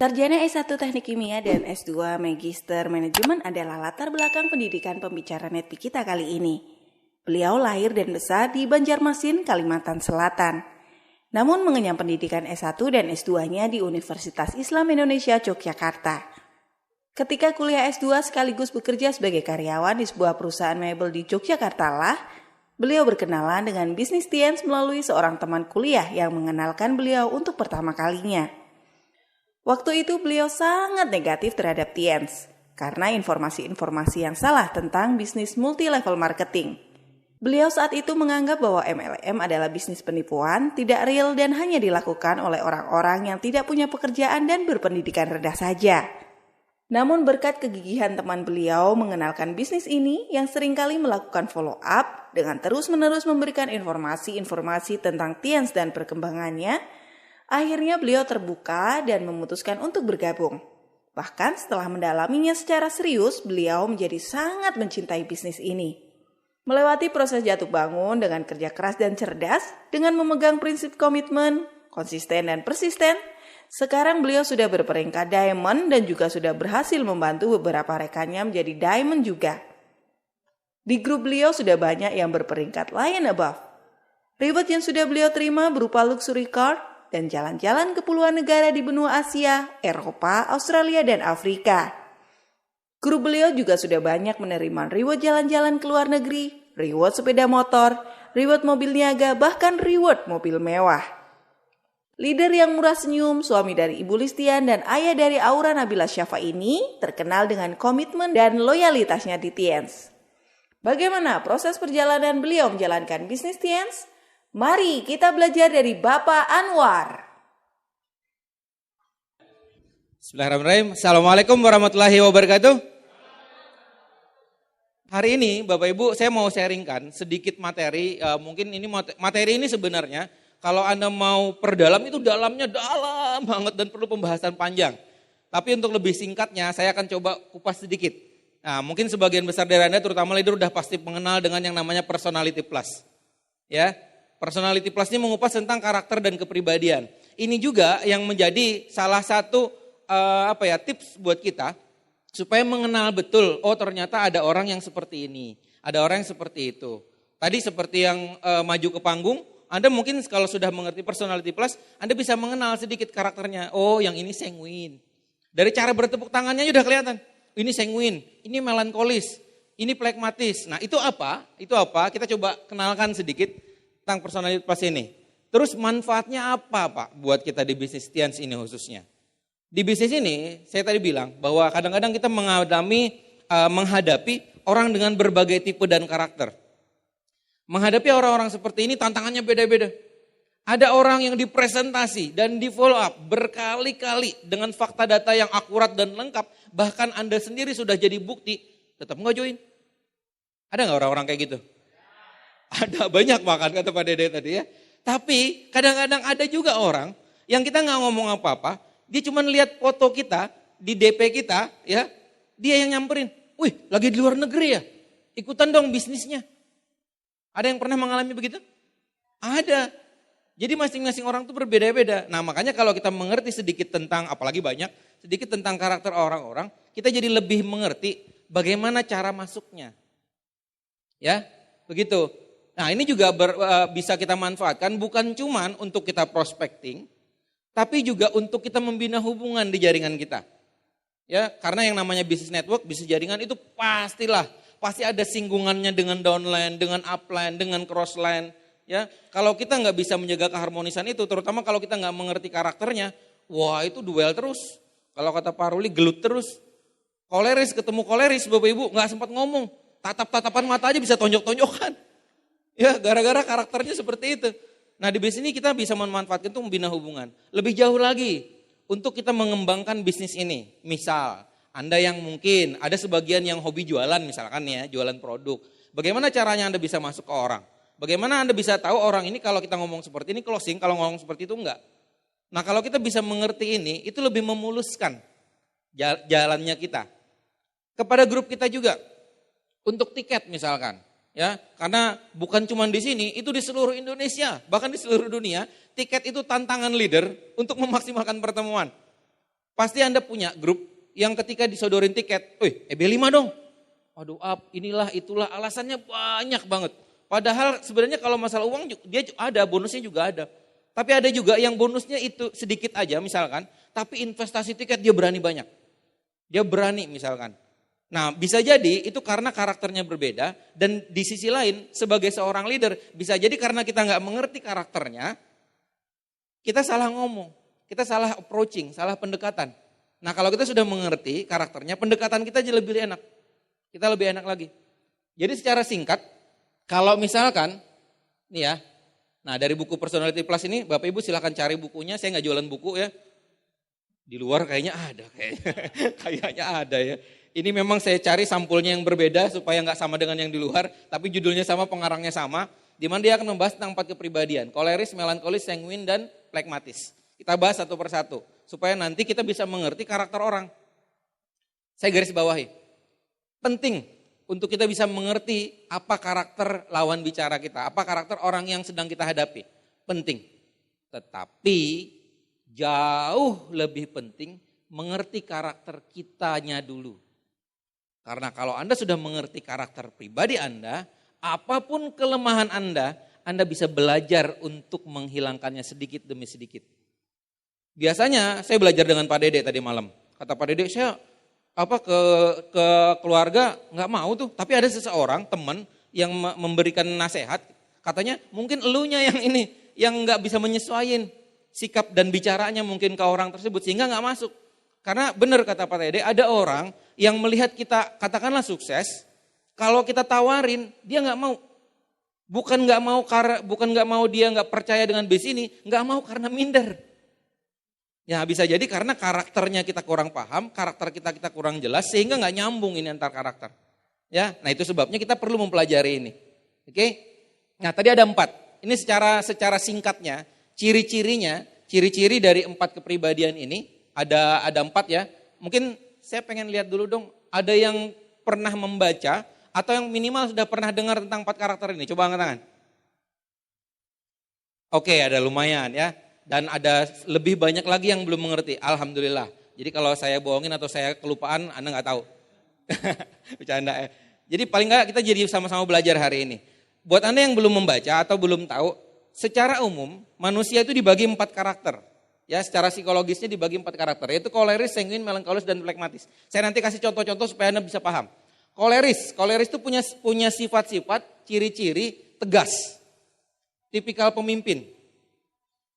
Sarjana S1 Teknik Kimia dan S2 Magister Manajemen adalah latar belakang pendidikan pembicara Netpi kita kali ini. Beliau lahir dan besar di Banjarmasin, Kalimantan Selatan. Namun mengenyam pendidikan S1 dan S2-nya di Universitas Islam Indonesia Yogyakarta. Ketika kuliah S2 sekaligus bekerja sebagai karyawan di sebuah perusahaan mebel di Yogyakarta lah, beliau berkenalan dengan bisnis Tiens melalui seorang teman kuliah yang mengenalkan beliau untuk pertama kalinya. Waktu itu beliau sangat negatif terhadap Tiens karena informasi-informasi yang salah tentang bisnis multi-level marketing. Beliau saat itu menganggap bahwa MLM adalah bisnis penipuan, tidak real dan hanya dilakukan oleh orang-orang yang tidak punya pekerjaan dan berpendidikan rendah saja. Namun berkat kegigihan teman beliau mengenalkan bisnis ini yang seringkali melakukan follow up dengan terus-menerus memberikan informasi-informasi tentang Tiens dan perkembangannya, akhirnya beliau terbuka dan memutuskan untuk bergabung. Bahkan setelah mendalaminya secara serius, beliau menjadi sangat mencintai bisnis ini. Melewati proses jatuh bangun dengan kerja keras dan cerdas, dengan memegang prinsip komitmen, konsisten dan persisten, sekarang beliau sudah berperingkat Diamond dan juga sudah berhasil membantu beberapa rekannya menjadi Diamond juga. Di grup beliau sudah banyak yang berperingkat Lion Above. Reward yang sudah beliau terima berupa luxury car, dan jalan-jalan ke puluhan negara di benua Asia, Eropa, Australia, dan Afrika. Grup beliau juga sudah banyak menerima reward jalan-jalan ke luar negeri, reward sepeda motor, reward mobil niaga, bahkan reward mobil mewah. Leader yang murah senyum, suami dari Ibu Listian, dan ayah dari Aura Nabila Syafa ini terkenal dengan komitmen dan loyalitasnya di Tiens. Bagaimana proses perjalanan beliau menjalankan bisnis Tiens? Mari kita belajar dari Bapak Anwar. Bismillahirrahmanirrahim. Assalamualaikum warahmatullahi wabarakatuh. Hari ini Bapak Ibu saya mau sharingkan sedikit materi. Mungkin ini materi ini sebenarnya kalau Anda mau perdalam itu dalamnya dalam banget dan perlu pembahasan panjang. Tapi untuk lebih singkatnya saya akan coba kupas sedikit. Nah, mungkin sebagian besar dari Anda terutama leader udah pasti mengenal dengan yang namanya personality plus. Ya. Personality plus ini mengupas tentang karakter dan kepribadian. Ini juga yang menjadi salah satu tips buat kita supaya mengenal betul, oh ternyata ada orang yang seperti ini, ada orang yang seperti itu. Tadi seperti yang maju ke panggung, Anda mungkin kalau sudah mengerti personality plus, Anda bisa mengenal sedikit karakternya. Oh yang ini sanguin. Dari cara bertepuk tangannya sudah kelihatan. Ini sanguin, ini melankolis, ini plekmatis. Nah itu apa? Itu apa? Kita coba kenalkan sedikit tentang personality plus ini. Terus manfaatnya apa Pak buat kita di bisnis Tiens ini khususnya? Di bisnis ini saya tadi bilang bahwa kadang-kadang kita menghadapi orang dengan berbagai tipe dan karakter. Menghadapi orang-orang seperti ini tantangannya beda-beda. Ada orang yang dipresentasi dan di follow up berkali-kali dengan fakta data yang akurat dan lengkap. Bahkan Anda sendiri sudah jadi bukti, tetap nggak join. Ada nggak orang-orang kayak gitu? Ada banyak bahkan kata Pak Dede tadi ya. Tapi kadang-kadang ada juga orang yang kita nggak ngomong apa-apa. Dia cuma lihat foto kita di DP kita ya. Dia yang nyamperin. Wih lagi di luar negeri ya. Ikutan dong bisnisnya. Ada yang pernah mengalami begitu? Ada. Jadi masing-masing orang itu berbeda-beda. Nah makanya kalau kita mengerti sedikit tentang, apalagi banyak, sedikit tentang karakter orang-orang, kita jadi lebih mengerti bagaimana cara masuknya. Ya, begitu. Nah ini juga bisa kita manfaatkan bukan cuman untuk kita prospecting, tapi juga untuk kita membina hubungan di jaringan kita. Ya, karena yang namanya bisnis network, bisnis jaringan itu pasti ada singgungannya dengan downline, dengan upline, dengan crossline. Ya, kalau kita nggak bisa menjaga keharmonisan itu, terutama kalau kita nggak mengerti karakternya, wah itu duel terus. Kalau kata Pak Ruli gelut terus. Koleris ketemu koleris, Bapak Ibu nggak sempat ngomong, tatap-tatapan mata aja bisa tonjok-tonjokan. Ya, gara-gara karakternya seperti itu. Nah, di bisnis ini kita bisa memanfaatkan itu membina hubungan. Lebih jauh lagi, untuk kita mengembangkan bisnis ini. Misal, Anda yang mungkin ada sebagian yang hobi jualan misalkan ya, jualan produk. Bagaimana caranya Anda bisa masuk ke orang? Bagaimana Anda bisa tahu orang ini kalau kita ngomong seperti ini closing, kalau ngomong seperti itu enggak. Nah, kalau kita bisa mengerti ini, itu lebih memuluskan jalannya kita. Kepada grup kita juga, untuk tiket misalkan. Ya, karena bukan cuma di sini, itu di seluruh Indonesia, bahkan di seluruh dunia, tiket itu tantangan leader untuk memaksimalkan pertemuan. Pasti Anda punya grup yang ketika disodorin tiket, EB5 dong. Waduh, inilah itulah, alasannya banyak banget. Padahal sebenarnya kalau masalah uang dia ada, bonusnya juga ada. Tapi ada juga yang bonusnya itu sedikit aja misalkan, tapi investasi tiket dia berani banyak. Dia berani misalkan. Nah, bisa jadi itu karena karakternya berbeda, dan di sisi lain sebagai seorang leader bisa jadi karena kita nggak mengerti karakternya, kita salah ngomong, kita salah approaching, salah pendekatan. Nah, kalau kita sudah mengerti karakternya, pendekatan kita jadi lebih enak. Kita lebih enak lagi. Jadi secara singkat, kalau misalkan nih ya, nah dari buku Personality Plus ini Bapak Ibu silahkan cari bukunya, saya nggak jualan buku ya. Di luar kayaknya ada, kayaknya ada ya. Ini memang saya cari sampulnya yang berbeda supaya nggak sama dengan yang di luar, tapi judulnya sama, pengarangnya sama. Di mana dia akan membahas tentang 4 kepribadian, koleris, melankolis, sanguin, dan plekmatis. Kita bahas satu persatu, supaya nanti kita bisa mengerti karakter orang. Saya garis bawahi, penting untuk kita bisa mengerti apa karakter lawan bicara kita, apa karakter orang yang sedang kita hadapi. Penting, tetapi jauh lebih penting mengerti karakter kitanya dulu. Karena kalau Anda sudah mengerti karakter pribadi Anda, apapun kelemahan Anda bisa belajar untuk menghilangkannya sedikit demi sedikit. Biasanya saya belajar dengan Pak Dede tadi malam. Kata Pak Dede, saya ke keluarga nggak mau tuh, tapi ada seseorang teman yang memberikan nasihat, katanya mungkin elunya yang ini yang nggak bisa menyesuaikan sikap dan bicaranya mungkin ke orang tersebut sehingga nggak masuk. Karena benar kata Pak Dede, ada orang yang melihat kita katakanlah sukses, kalau kita tawarin dia nggak mau. Bukan nggak mau dia nggak percaya dengan bis ini, nggak mau karena minder. Ya bisa jadi karena karakternya kita kurang paham, karakter kita kurang jelas sehingga nggak nyambung ini antar karakter. Ya, nah itu sebabnya kita perlu mempelajari ini. Oke? Nah tadi ada 4. Ini secara singkatnya, ciri-ciri dari 4 kepribadian ini ada 4 ya. Mungkin saya pengen lihat dulu dong, ada yang pernah membaca atau yang minimal sudah pernah dengar tentang 4 karakter ini. Coba angkat tangan. Oke, ada lumayan ya. Dan ada lebih banyak lagi yang belum mengerti, alhamdulillah. Jadi kalau saya bohongin atau saya kelupaan, Anda nggak tahu. Bercanda ya. Jadi paling nggak kita jadi sama-sama belajar hari ini. Buat Anda yang belum membaca atau belum tahu, secara umum manusia itu dibagi 4 karakter. Ya, secara psikologisnya dibagi 4 karakter, yaitu koleris, sanguin, melankolis, dan plekmatis. Saya nanti kasih contoh-contoh supaya Anda bisa paham. Koleris itu punya sifat-sifat, ciri-ciri tegas, tipikal pemimpin.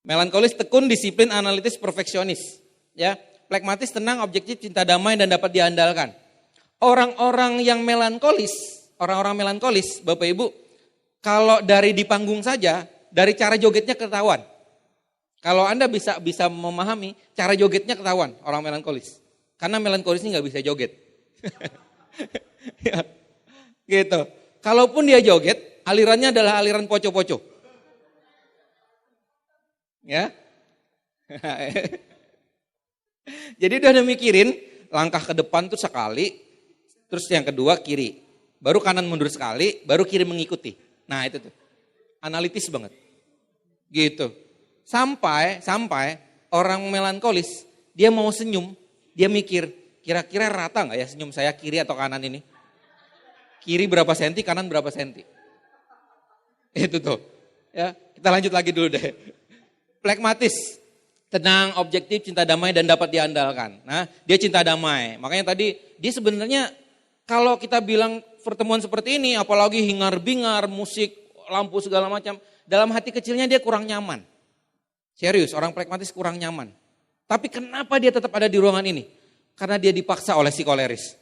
Melankolis tekun, disiplin, analitis, perfeksionis. Ya, plekmatis tenang, objektif, cinta damai, dan dapat diandalkan. Orang-orang melankolis, Bapak Ibu, kalau dari di panggung saja, dari cara jogetnya ketahuan. Kalau Anda bisa memahami, cara jogetnya ketahuan orang melankolis. Karena melankolis ini nggak bisa joget. Ya, gitu. Kalaupun dia joget, alirannya adalah aliran poco-poco. Ya. Jadi udah mikirin langkah ke depan tuh sekali, terus yang kedua kiri, baru kanan mundur sekali, baru kiri mengikuti. Nah itu tuh, analitis banget. Gitu. Sampai orang melankolis, dia mau senyum, dia mikir, kira-kira rata gak ya senyum saya kiri atau kanan ini? Kiri berapa senti, kanan berapa senti. Itu tuh. Ya, kita lanjut lagi dulu deh. Plekmatis, tenang, objektif, cinta damai, dan dapat diandalkan. Nah, dia cinta damai. Makanya tadi dia sebenarnya kalau kita bilang pertemuan seperti ini, apalagi hingar-bingar, musik, lampu segala macam, dalam hati kecilnya dia kurang nyaman. Serius, orang plekmatis kurang nyaman. Tapi kenapa dia tetap ada di ruangan ini? Karena dia dipaksa oleh si koleris.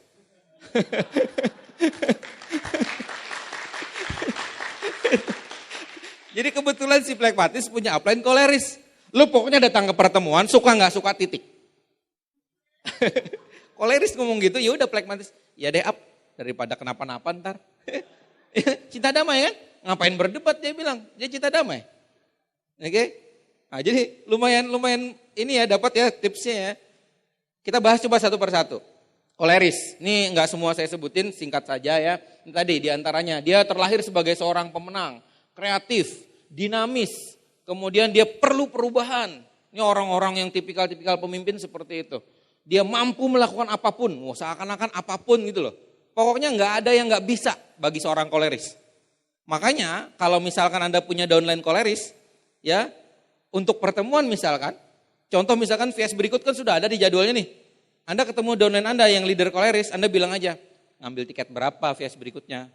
Jadi kebetulan si plekmatis punya upline koleris. Lu pokoknya datang ke pertemuan, suka nggak suka titik. Koleris ngomong gitu, ya udah plekmatis. Ya deh up, daripada kenapa-napa ntar. Cinta damai kan? Ngapain berdebat dia bilang, dia cinta damai. Oke? Nah jadi lumayan ini ya dapat ya tipsnya ya. Kita bahas coba satu persatu. Koleris, ini nggak semua saya sebutin, singkat saja ya. Ini tadi diantaranya, dia terlahir sebagai seorang pemenang, kreatif, dinamis, kemudian dia perlu perubahan. Ini orang-orang yang tipikal pemimpin seperti itu. Dia mampu melakukan apapun, seakan-akan apapun gitu loh. Pokoknya nggak ada yang nggak bisa bagi seorang koleris. Makanya kalau misalkan Anda punya downline koleris, ya untuk pertemuan misalkan, contoh misalkan VS berikut kan sudah ada di jadwalnya nih. Anda ketemu downline Anda yang leader koleris, Anda bilang aja, ngambil tiket berapa VS berikutnya?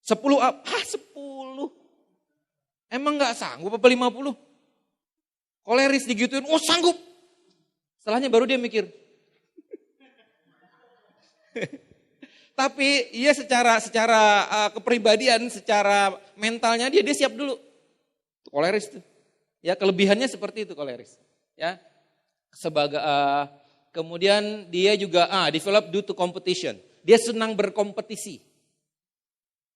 10 up, 10. Emang nggak sanggup apa 50? Koleris digituin, oh sanggup. Setelahnya baru dia mikir. Tapi ia secara kepribadian, secara mentalnya dia siap dulu. Koleris tuh. Ya kelebihannya seperti itu koleris. Ya. Sebagai kemudian dia juga develop due to competition. Dia senang berkompetisi.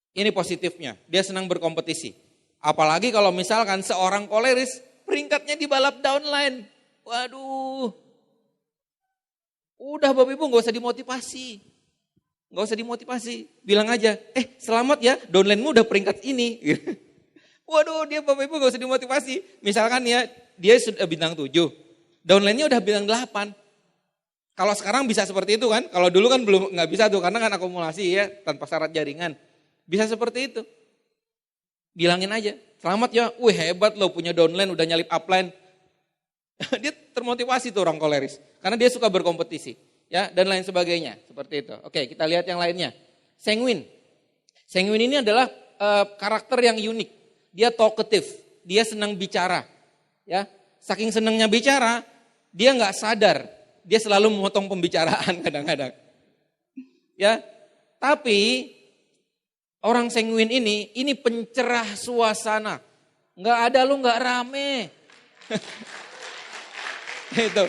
Ini positifnya, dia senang berkompetisi. Apalagi kalau misalkan seorang koleris peringkatnya di balap downline. Waduh. Udah Bapak Ibu gak usah dimotivasi. Gak usah dimotivasi. Bilang aja, selamat ya downline-mu udah peringkat ini. Waduh dia Bapak Ibu gak usah dimotivasi. Misalkan ya dia sudah bintang 7. Downline-nya udah bintang 8. Kalau sekarang bisa seperti itu kan. Kalau dulu kan belum gak bisa tuh karena kan akumulasi ya tanpa syarat jaringan. Bisa seperti itu. Bilangin aja, selamat ya, hebat loh punya downline udah nyalip upline. Dia termotivasi tuh orang koleris, karena dia suka berkompetisi, ya dan lain sebagainya, seperti itu. Oke, kita lihat yang lainnya. Sanguine. Sanguine ini adalah karakter yang unik. Dia talkative, dia senang bicara, ya. Saking senangnya bicara, dia nggak sadar, dia selalu memotong pembicaraan kadang-kadang, ya. Tapi orang sanguin ini pencerah suasana. Nggak ada lu nggak rame. Itu.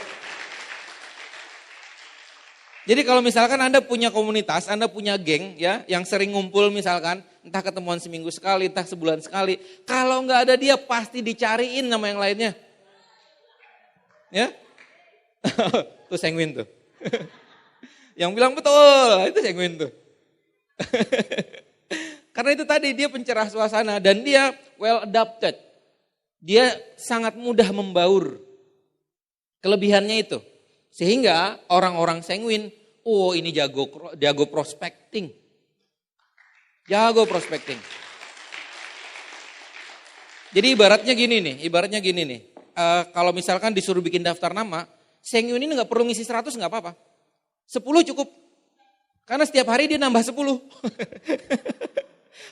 Jadi kalau misalkan Anda punya komunitas, Anda punya geng ya, yang sering ngumpul misalkan, entah ketemuan seminggu sekali, entah sebulan sekali. Kalau nggak ada dia pasti dicariin nama yang lainnya. Ya. Tuh sanguin tuh. Yang bilang betul, itu sanguin tuh. Karena itu tadi dia pencerah suasana dan dia well adapted. Dia sangat mudah membaur. Kelebihannya itu. Sehingga orang-orang sanguin, ini jago prospecting. Jago prospecting. Jadi ibaratnya gini nih. Kalau misalkan disuruh bikin daftar nama, sanguin ini gak perlu ngisi 100 gak apa-apa. 10 cukup. Karena setiap hari dia nambah 10.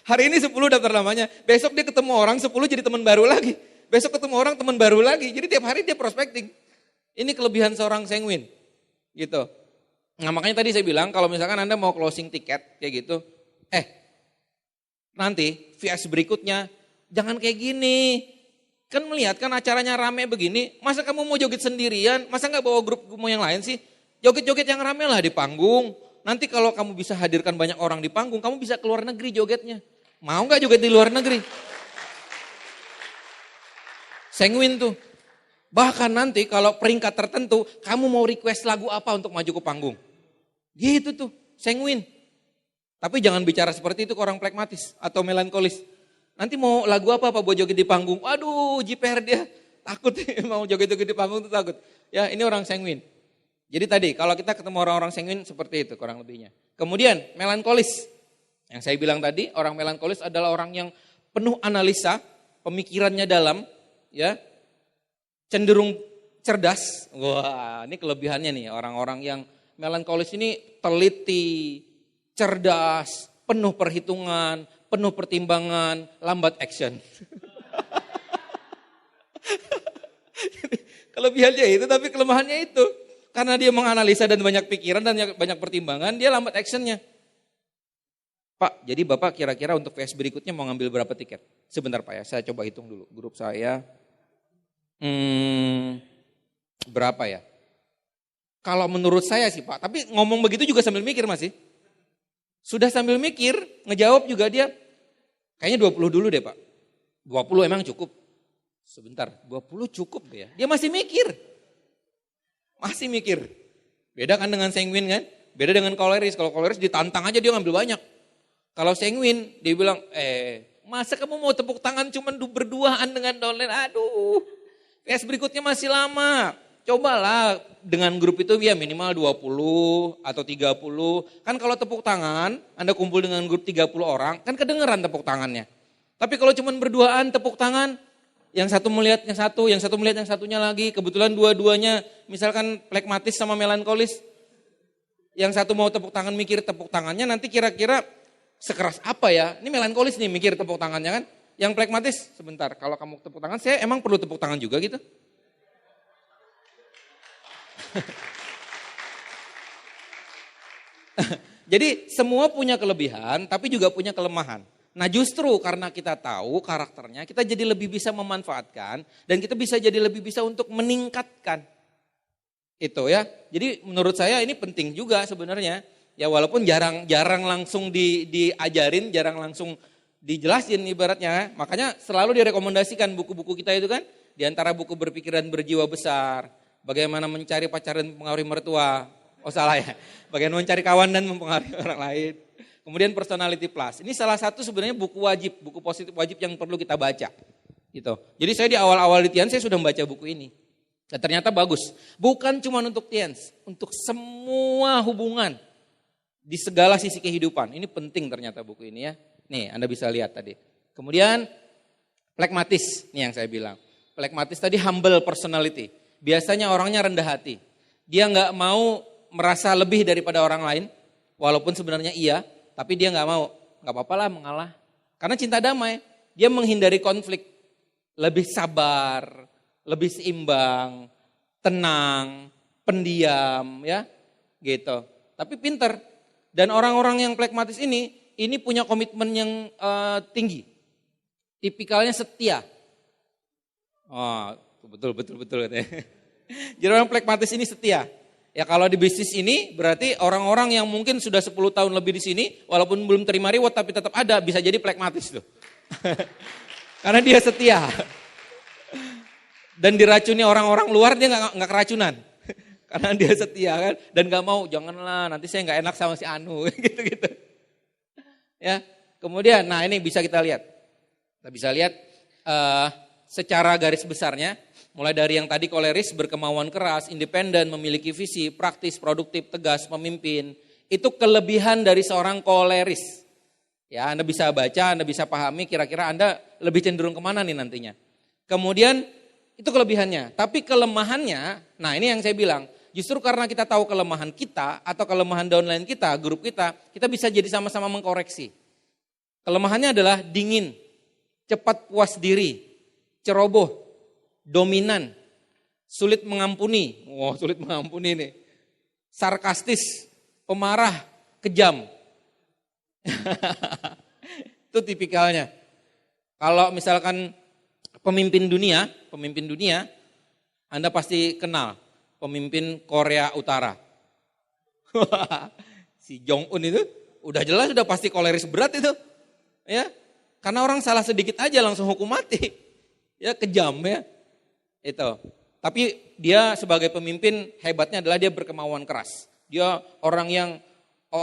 Hari ini 10 daftar namanya, besok dia ketemu orang 10 jadi teman baru lagi. Besok ketemu orang teman baru lagi, jadi tiap hari dia prospecting. Ini kelebihan seorang sanguin, gitu. Nah makanya tadi saya bilang kalau misalkan Anda mau closing tiket kayak gitu, nanti VS berikutnya jangan kayak gini. Kan melihat kan acaranya rame begini, masa kamu mau joget sendirian, masa gak bawa grupmu yang lain sih? Joget-joget yang rame lah di panggung. Nanti kalau kamu bisa hadirkan banyak orang di panggung, kamu bisa keluar negeri jogetnya. Mau gak joget di luar negeri? Sanguin tuh. Bahkan nanti kalau peringkat tertentu, kamu mau request lagu apa untuk maju ke panggung. Gitu tuh, sanguin. Tapi jangan bicara seperti itu ke orang pragmatis atau melankolis. Nanti mau lagu apa buat joget di panggung? Aduh, jiper dia. Takut mau joget-joget di panggung tuh takut. Ya ini orang sanguin. Jadi tadi kalau kita ketemu orang-orang sanguin seperti itu kurang lebihnya. Kemudian melankolis. Yang saya bilang tadi orang melankolis adalah orang yang penuh analisa, pemikirannya dalam, ya cenderung cerdas. Wah ini kelebihannya nih orang-orang yang melankolis ini teliti, cerdas, penuh perhitungan, penuh pertimbangan, lambat action. Kelebihannya itu tapi kelemahannya itu. Karena dia menganalisa dan banyak pikiran dan banyak pertimbangan, dia lambat actionnya. Pak, jadi Bapak kira-kira untuk VS berikutnya mau ngambil berapa tiket? Sebentar Pak ya, saya coba hitung dulu. Grup saya, berapa ya? Kalau menurut saya sih Pak, tapi ngomong begitu juga sambil mikir masih. Sudah sambil mikir, ngejawab juga dia, kayaknya 20 dulu deh Pak. 20 emang cukup. Sebentar, 20 cukup deh ya. Dia masih mikir. Masih mikir. Beda kan dengan sanguin kan? Beda dengan koleris. Kalau koleris ditantang aja dia ngambil banyak. Kalau sanguin dia bilang, masa kamu mau tepuk tangan cuma berduaan dengan downline? Aduh, PS berikutnya masih lama. cobalah dengan grup itu ya minimal 20 atau 30. Kan kalau tepuk tangan, Anda kumpul dengan grup 30 orang, kan kedengeran tepuk tangannya. Tapi kalau cuma berduaan tepuk tangan, yang satu melihat yang satu melihat yang satunya lagi, kebetulan dua-duanya misalkan plekmatis sama melankolis, yang satu mau tepuk tangan mikir tepuk tangannya nanti kira-kira sekeras apa ya, ini melankolis nih mikir tepuk tangannya kan, yang plekmatis sebentar kalau kamu tepuk tangan saya emang perlu tepuk tangan juga gitu. Jadi semua punya kelebihan tapi juga punya kelemahan. Nah justru karena kita tahu karakternya kita jadi lebih bisa memanfaatkan dan kita bisa jadi lebih bisa untuk meningkatkan. Itu ya. Jadi menurut saya ini penting juga sebenarnya. Ya walaupun jarang langsung diajarin, jarang langsung dijelasin ibaratnya. Makanya selalu direkomendasikan buku-buku kita itu kan. Di antara buku berpikiran berjiwa besar. Bagaimana mencari pacar dan mempengaruhi mertua. Oh salah ya. Bagaimana mencari kawan dan mempengaruhi orang lain. Kemudian Personality Plus. Ini salah satu sebenarnya buku wajib, buku positif wajib yang perlu kita baca. Gitu. Jadi saya di awal-awal di Tian saya sudah membaca buku ini. Dan ternyata bagus. Bukan cuma untuk Tians, untuk semua hubungan di segala sisi kehidupan. Ini penting ternyata buku ini ya. Nih Anda bisa lihat tadi. Kemudian plekmatis, nih yang saya bilang. Plekmatis tadi humble personality. Biasanya orangnya rendah hati. Dia nggak mau merasa lebih daripada orang lain, walaupun sebenarnya iya, tapi dia nggak mau. Nggak apa-apa lah mengalah. Karena cinta damai, dia menghindari konflik. Lebih sabar, lebih seimbang, tenang, pendiam, ya, gitu. Tapi pinter. Dan orang-orang yang plekmatis ini punya komitmen yang tinggi. Tipikalnya setia. Oh, betul. Jadi orang plekmatis ini setia. Ya kalau di bisnis ini berarti orang-orang yang mungkin sudah 10 tahun lebih di sini, walaupun belum terima reward tapi tetap ada, bisa jadi plekmatis tuh. Karena dia setia. Dan diracuni orang-orang luar dia nggak keracunan. Karena dia setia kan. Dan gak mau, janganlah nanti saya nggak enak sama si Anu. Gitu-gitu. Ya, kemudian nah ini bisa kita lihat. Kita bisa lihat secara garis besarnya. Mulai dari yang tadi koleris, berkemauan keras, independen, memiliki visi, praktis, produktif, tegas, pemimpin. Itu kelebihan dari seorang koleris. Ya, Anda bisa baca, Anda bisa pahami kira-kira Anda lebih cenderung kemana nih nantinya. Kemudian itu kelebihannya. Tapi kelemahannya, nah ini yang saya bilang. Justru karena kita tahu kelemahan kita atau kelemahan downline kita, grup kita bisa jadi sama-sama mengkoreksi. Kelemahannya adalah dingin, cepat puas diri, ceroboh, dominan, sulit mengampuni. Wah, sulit mengampuni nih. Sarkastis, pemarah, kejam. Itu tipikalnya. Kalau misalkan pemimpin dunia, Anda pasti kenal pemimpin Korea Utara. Si Jong-un itu udah jelas sudah pasti koleris berat itu. Ya. Karena orang salah sedikit aja langsung hukum mati. Ya, kejam ya. Itu. Tapi dia sebagai pemimpin hebatnya adalah dia berkemauan keras. Dia orang yang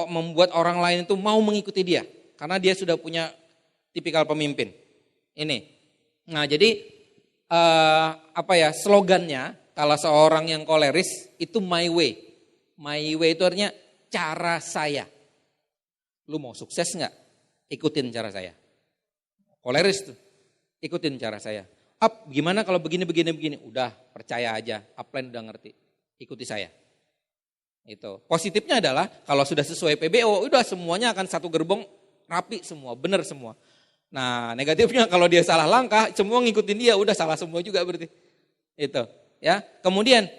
membuat orang lain itu mau mengikuti dia. Karena dia sudah punya tipikal pemimpin. Ini. Nah jadi slogannya kalau seorang yang koleris itu my way. My way itu artinya cara saya. Lu mau sukses nggak? Ikutin cara saya. Koleris tuh. Ikutin cara saya. Gimana kalau begini. Udah percaya aja, upline udah ngerti. Ikuti saya. Itu. Positifnya adalah kalau sudah sesuai PBO, udah semuanya akan satu gerbong rapi semua, benar semua. Nah negatifnya kalau dia salah langkah, semua ngikutin dia, udah salah semua juga berarti. Itu. Ya. Kemudian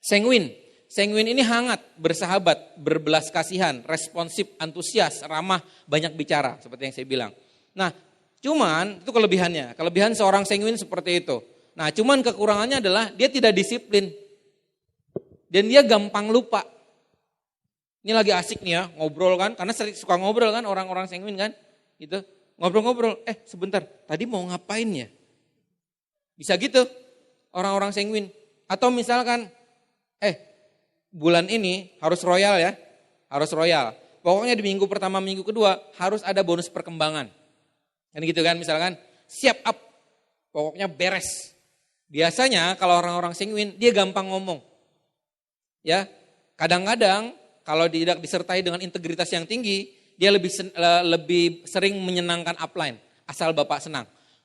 sanguin. Sanguin ini hangat, bersahabat, berbelas kasihan, responsif, antusias, ramah, banyak bicara seperti yang saya bilang. Nah, cuman itu kelebihannya. Kelebihan seorang sanguin seperti itu. Nah, cuman kekurangannya adalah dia tidak disiplin. Dan dia gampang lupa. Ini lagi asik nih ya, ngobrol kan. Karena suka ngobrol kan orang-orang sanguin kan. Gitu. Ngobrol-ngobrol, sebentar, tadi mau ngapain ya? Bisa gitu orang-orang sanguin. Atau misalkan, bulan ini harus royal ya. Harus royal. Pokoknya di minggu pertama, minggu kedua harus ada bonus perkembangan. Kan gitu kan misalkan siap up, pokoknya beres. Biasanya kalau orang-orang sanguin dia gampang ngomong. Ya, kadang-kadang kalau tidak disertai dengan integritas yang tinggi, dia lebih sering menyenangkan upline. Asal Bapak senang.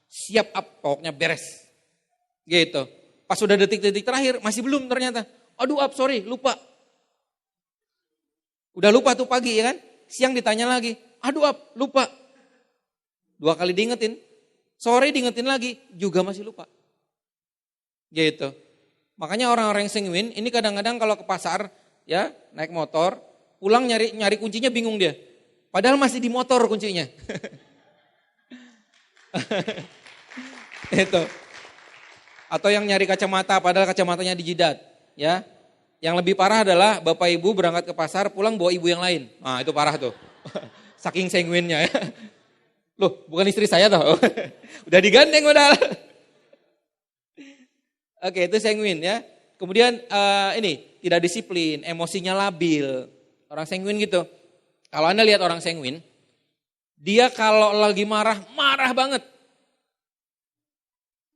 Siap up, pokoknya beres. Gitu. Pas sudah detik-detik terakhir, masih belum ternyata. Aduh up, sorry, lupa. Udah lupa tuh pagi ya kan. Siang ditanya lagi, aduh up, lupa. 2 kali diingetin. Sore diingetin lagi, juga masih lupa. Gitu. Makanya orang-orang yang sanguin, ini kadang-kadang kalau ke pasar, ya naik motor, pulang nyari kuncinya bingung dia. Padahal masih di motor kuncinya. Itu. Atau yang nyari kacamata padahal kacamatanya di jidat, ya. Yang lebih parah adalah Bapak Ibu berangkat ke pasar pulang bawa ibu yang lain. Nah, itu parah tuh. Saking sanguinnya ya. Loh, bukan istri saya toh. Udah digandeng udah. Oke, itu sanguin ya. Kemudian ini tidak disiplin, emosinya labil. Orang sanguin gitu. Kalau Anda lihat orang sanguin, dia kalau lagi marah, marah banget.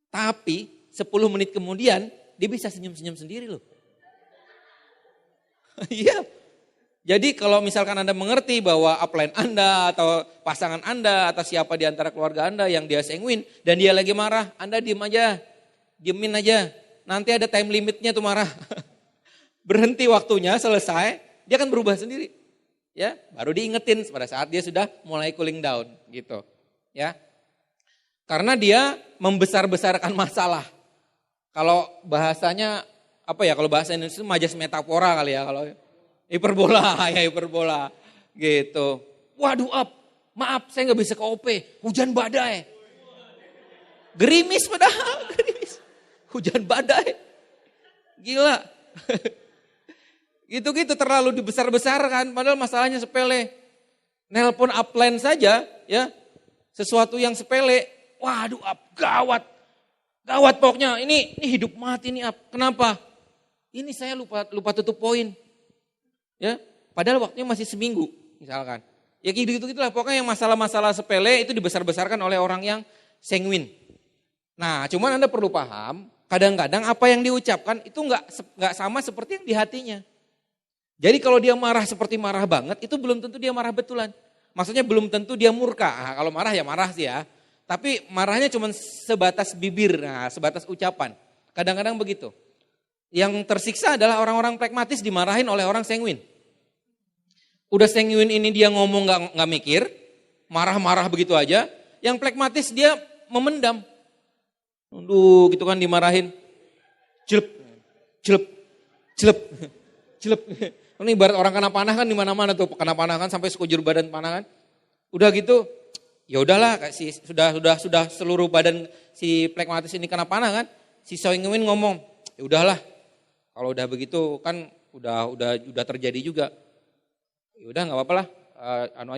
Tapi 10 menit kemudian dia bisa senyum-senyum sendiri loh. Iya. Jadi kalau misalkan Anda mengerti bahwa upline Anda atau pasangan Anda atau siapa di antara keluarga Anda yang dia sanguin dan dia lagi marah, Anda diem aja. Diemin aja. Nanti ada time limitnya tuh marah. Berhenti waktunya, selesai, dia akan berubah sendiri. Ya, baru diingetin pada saat dia sudah mulai cooling down gitu. Ya. Karena dia membesar-besarkan masalah. Kalau bahasanya apa ya? Kalau bahasa Indonesia itu majas metafora kali ya. Kalau hiperbola, ya hiperbola gitu. Waduh maaf saya nggak bisa ke OP, hujan badai. Gerimis padahal, gerimis. Hujan badai. Gila. Gitu-gitu terlalu dibesar-besarkan padahal masalahnya sepele. Nelpon upline saja ya. Sesuatu yang sepele. Waduh gawat. Gawat pokoknya, ini hidup mati nih Kenapa? Ini saya lupa tutup poin. Ya, padahal waktunya masih seminggu misalkan. Ya gitu-gitulah pokoknya yang masalah-masalah sepele itu dibesar-besarkan oleh orang yang sanguin. Nah, cuman Anda perlu paham, kadang-kadang apa yang diucapkan itu enggak sama seperti yang di hatinya. Jadi kalau dia marah seperti marah banget, itu belum tentu dia marah betulan. Maksudnya belum tentu dia murka. Nah, kalau marah ya marah sih ya. Tapi marahnya cuma sebatas bibir, sebatas ucapan. Kadang-kadang begitu. Yang tersiksa adalah orang-orang pragmatis dimarahin oleh orang sanguin. Udah sanguin ini dia ngomong nggak mikir, marah-marah begitu aja. Yang pragmatis dia memendam. Aduh, gitu kan dimarahin. Jelep, jelep, jelep, jelep. Ini ibarat orang kena panah kan di mana-mana tuh, kena panah kan sampai sekujur badan panah kan. Udah gitu. Ya udahlah, sudah seluruh badan si pragmatis ini kena panah kan. Si sanguin ngomong, ya udahlah. Kalau udah begitu kan udah terjadi juga. Ya udah nggak apa-apa lah.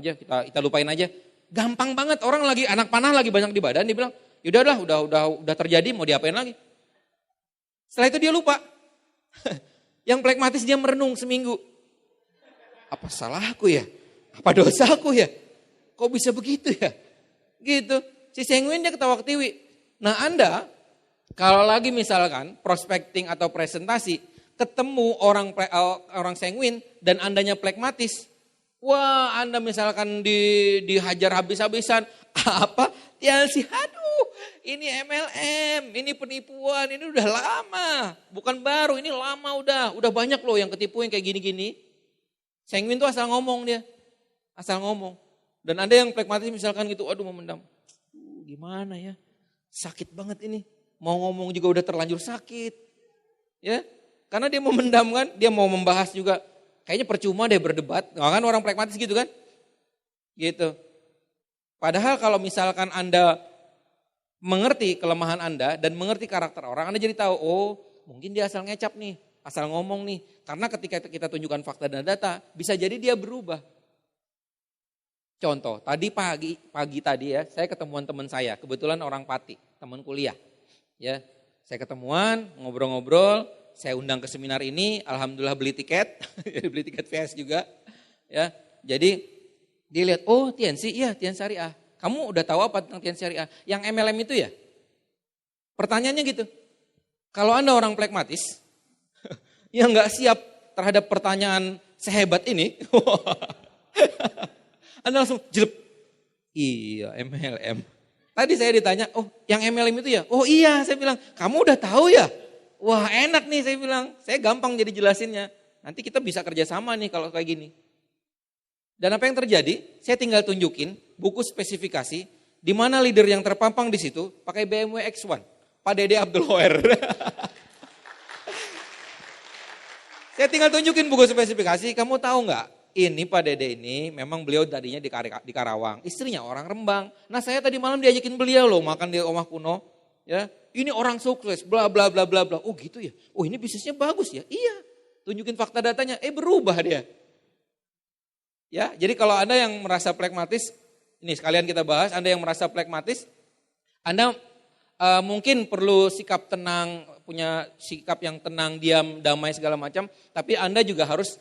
Aja kita lupain aja. Gampang banget orang lagi anak panah lagi banyak di badan dia bilang, ya udahlah udah terjadi mau diapain lagi. Setelah itu dia lupa. Yang pragmatis dia merenung seminggu. Apa salahku ya? Apa dosaku ya? Kok bisa begitu ya? Gitu. Si sanguin dia ketawa-ketiwi. Nah Anda, kalau lagi misalkan prospecting atau presentasi, ketemu orang sanguin dan Andanya pragmatis, wah Anda misalkan dihajar habis-habisan, apa? TLC, aduh ini MLM, ini penipuan, ini udah lama. Bukan baru, ini lama udah banyak loh yang ketipu yang kayak gini-gini. Sanguin tuh asal ngomong dia, asal ngomong. Dan ada yang pragmatis misalkan gitu, aduh memendam. Gimana ya, sakit banget ini. Mau ngomong juga udah terlanjur sakit. Ya, karena dia memendam kan, dia mau membahas juga. Kayaknya percuma deh berdebat, nggak kan orang pragmatis gitu kan. Gitu. Padahal kalau misalkan Anda mengerti kelemahan Anda dan mengerti karakter orang, Anda jadi tahu, oh mungkin dia asal ngecap nih, asal ngomong nih. Karena ketika kita tunjukkan fakta dan data, bisa jadi dia berubah. Contoh, tadi pagi tadi ya, saya ketemuan teman saya, kebetulan orang Pati, teman kuliah. Ya, saya ketemuan, ngobrol-ngobrol, saya undang ke seminar ini, alhamdulillah beli tiket, beli tiket VS juga. Ya, jadi dia lihat, oh TNC, iya TNC Syariah. Kamu udah tahu apa tentang TNC Syariah? Yang MLM itu ya? Pertanyaannya gitu. Kalau Anda orang pragmatis, yang nggak siap terhadap pertanyaan sehebat ini, Anda langsung jelek. Iya, MLM. Tadi saya ditanya, oh yang MLM itu ya? Oh iya, saya bilang, kamu udah tahu ya? Wah enak nih saya bilang, saya gampang jadi jelasinnya. Nanti kita bisa kerjasama nih kalau kayak gini. Dan apa yang terjadi? Saya tinggal tunjukin buku spesifikasi, di mana leader yang terpampang di situ pakai BMW X1, Pak Dede Abdul Hoer. Saya tinggal tunjukin buku spesifikasi, kamu tahu nggak? Ini Pak Dede ini memang beliau tadinya di Karawang, istrinya orang Rembang. Nah saya tadi malam diajakin beliau loh makan di rumah kuno. Ya, ini orang sukses, bla bla bla bla bla. Oh gitu ya? Oh ini bisnisnya bagus ya? Iya. Tunjukin fakta datanya, berubah dia. Ya, jadi kalau Anda yang merasa pragmatis, ini sekalian kita bahas. Anda yang merasa pragmatis, Anda mungkin perlu sikap tenang, punya sikap yang tenang, diam, damai segala macam. Tapi Anda juga harus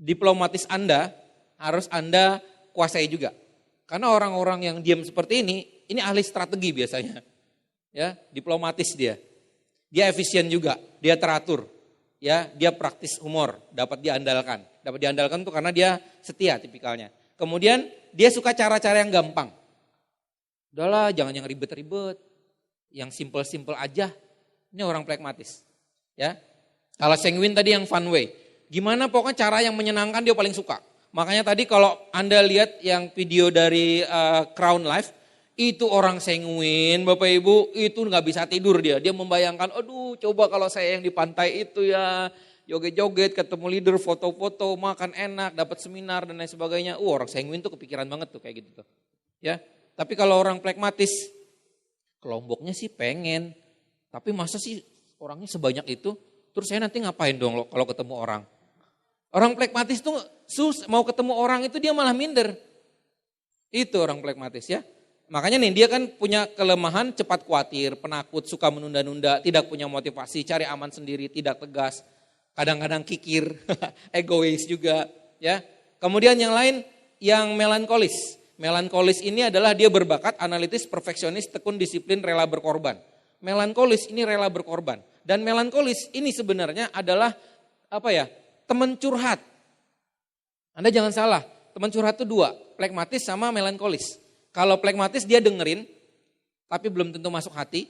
diplomatis Anda harus Anda kuasai juga. Karena orang-orang yang diam seperti ini ahli strategi biasanya. Ya, diplomatis dia. Dia efisien juga, dia teratur. Ya, dia praktis humor, dapat diandalkan. Dapat diandalkan tuh karena dia setia tipikalnya. Kemudian dia suka cara-cara yang gampang. Udahlah, jangan yang ribet-ribet. Yang simple-simple aja. Ini orang pragmatis. Ya. Kalau sanguine tadi yang fun way. Gimana pokoknya cara yang menyenangkan dia paling suka. Makanya tadi kalau Anda lihat yang video dari Crown Life, itu orang sanguine Bapak Ibu, itu nggak bisa tidur dia. Dia membayangkan, aduh coba kalau saya yang di pantai itu ya, joget-joget, ketemu leader, foto-foto, makan enak, dapat seminar dan lain sebagainya. Orang sanguine tuh kepikiran banget tuh kayak gitu tuh. Ya, tapi kalau orang pragmatis, kelompoknya sih pengen, tapi masa sih orangnya sebanyak itu, terus saya nanti ngapain dong kalau ketemu orang? Orang pragmatis tuh mau ketemu orang itu dia malah minder. Itu orang pragmatis ya. Makanya nih dia kan punya kelemahan cepat khawatir, penakut, suka menunda-nunda, tidak punya motivasi, cari aman sendiri, tidak tegas. Kadang-kadang kikir, egois juga ya. Kemudian yang lain yang melankolis. Melankolis ini adalah dia berbakat, analitis, perfeksionis, tekun, disiplin, rela berkorban. Melankolis ini rela berkorban. Dan melankolis ini sebenarnya adalah teman curhat. Anda jangan salah, teman curhat itu dua, pragmatis sama melankolis. Kalau pragmatis dia dengerin, tapi belum tentu masuk hati,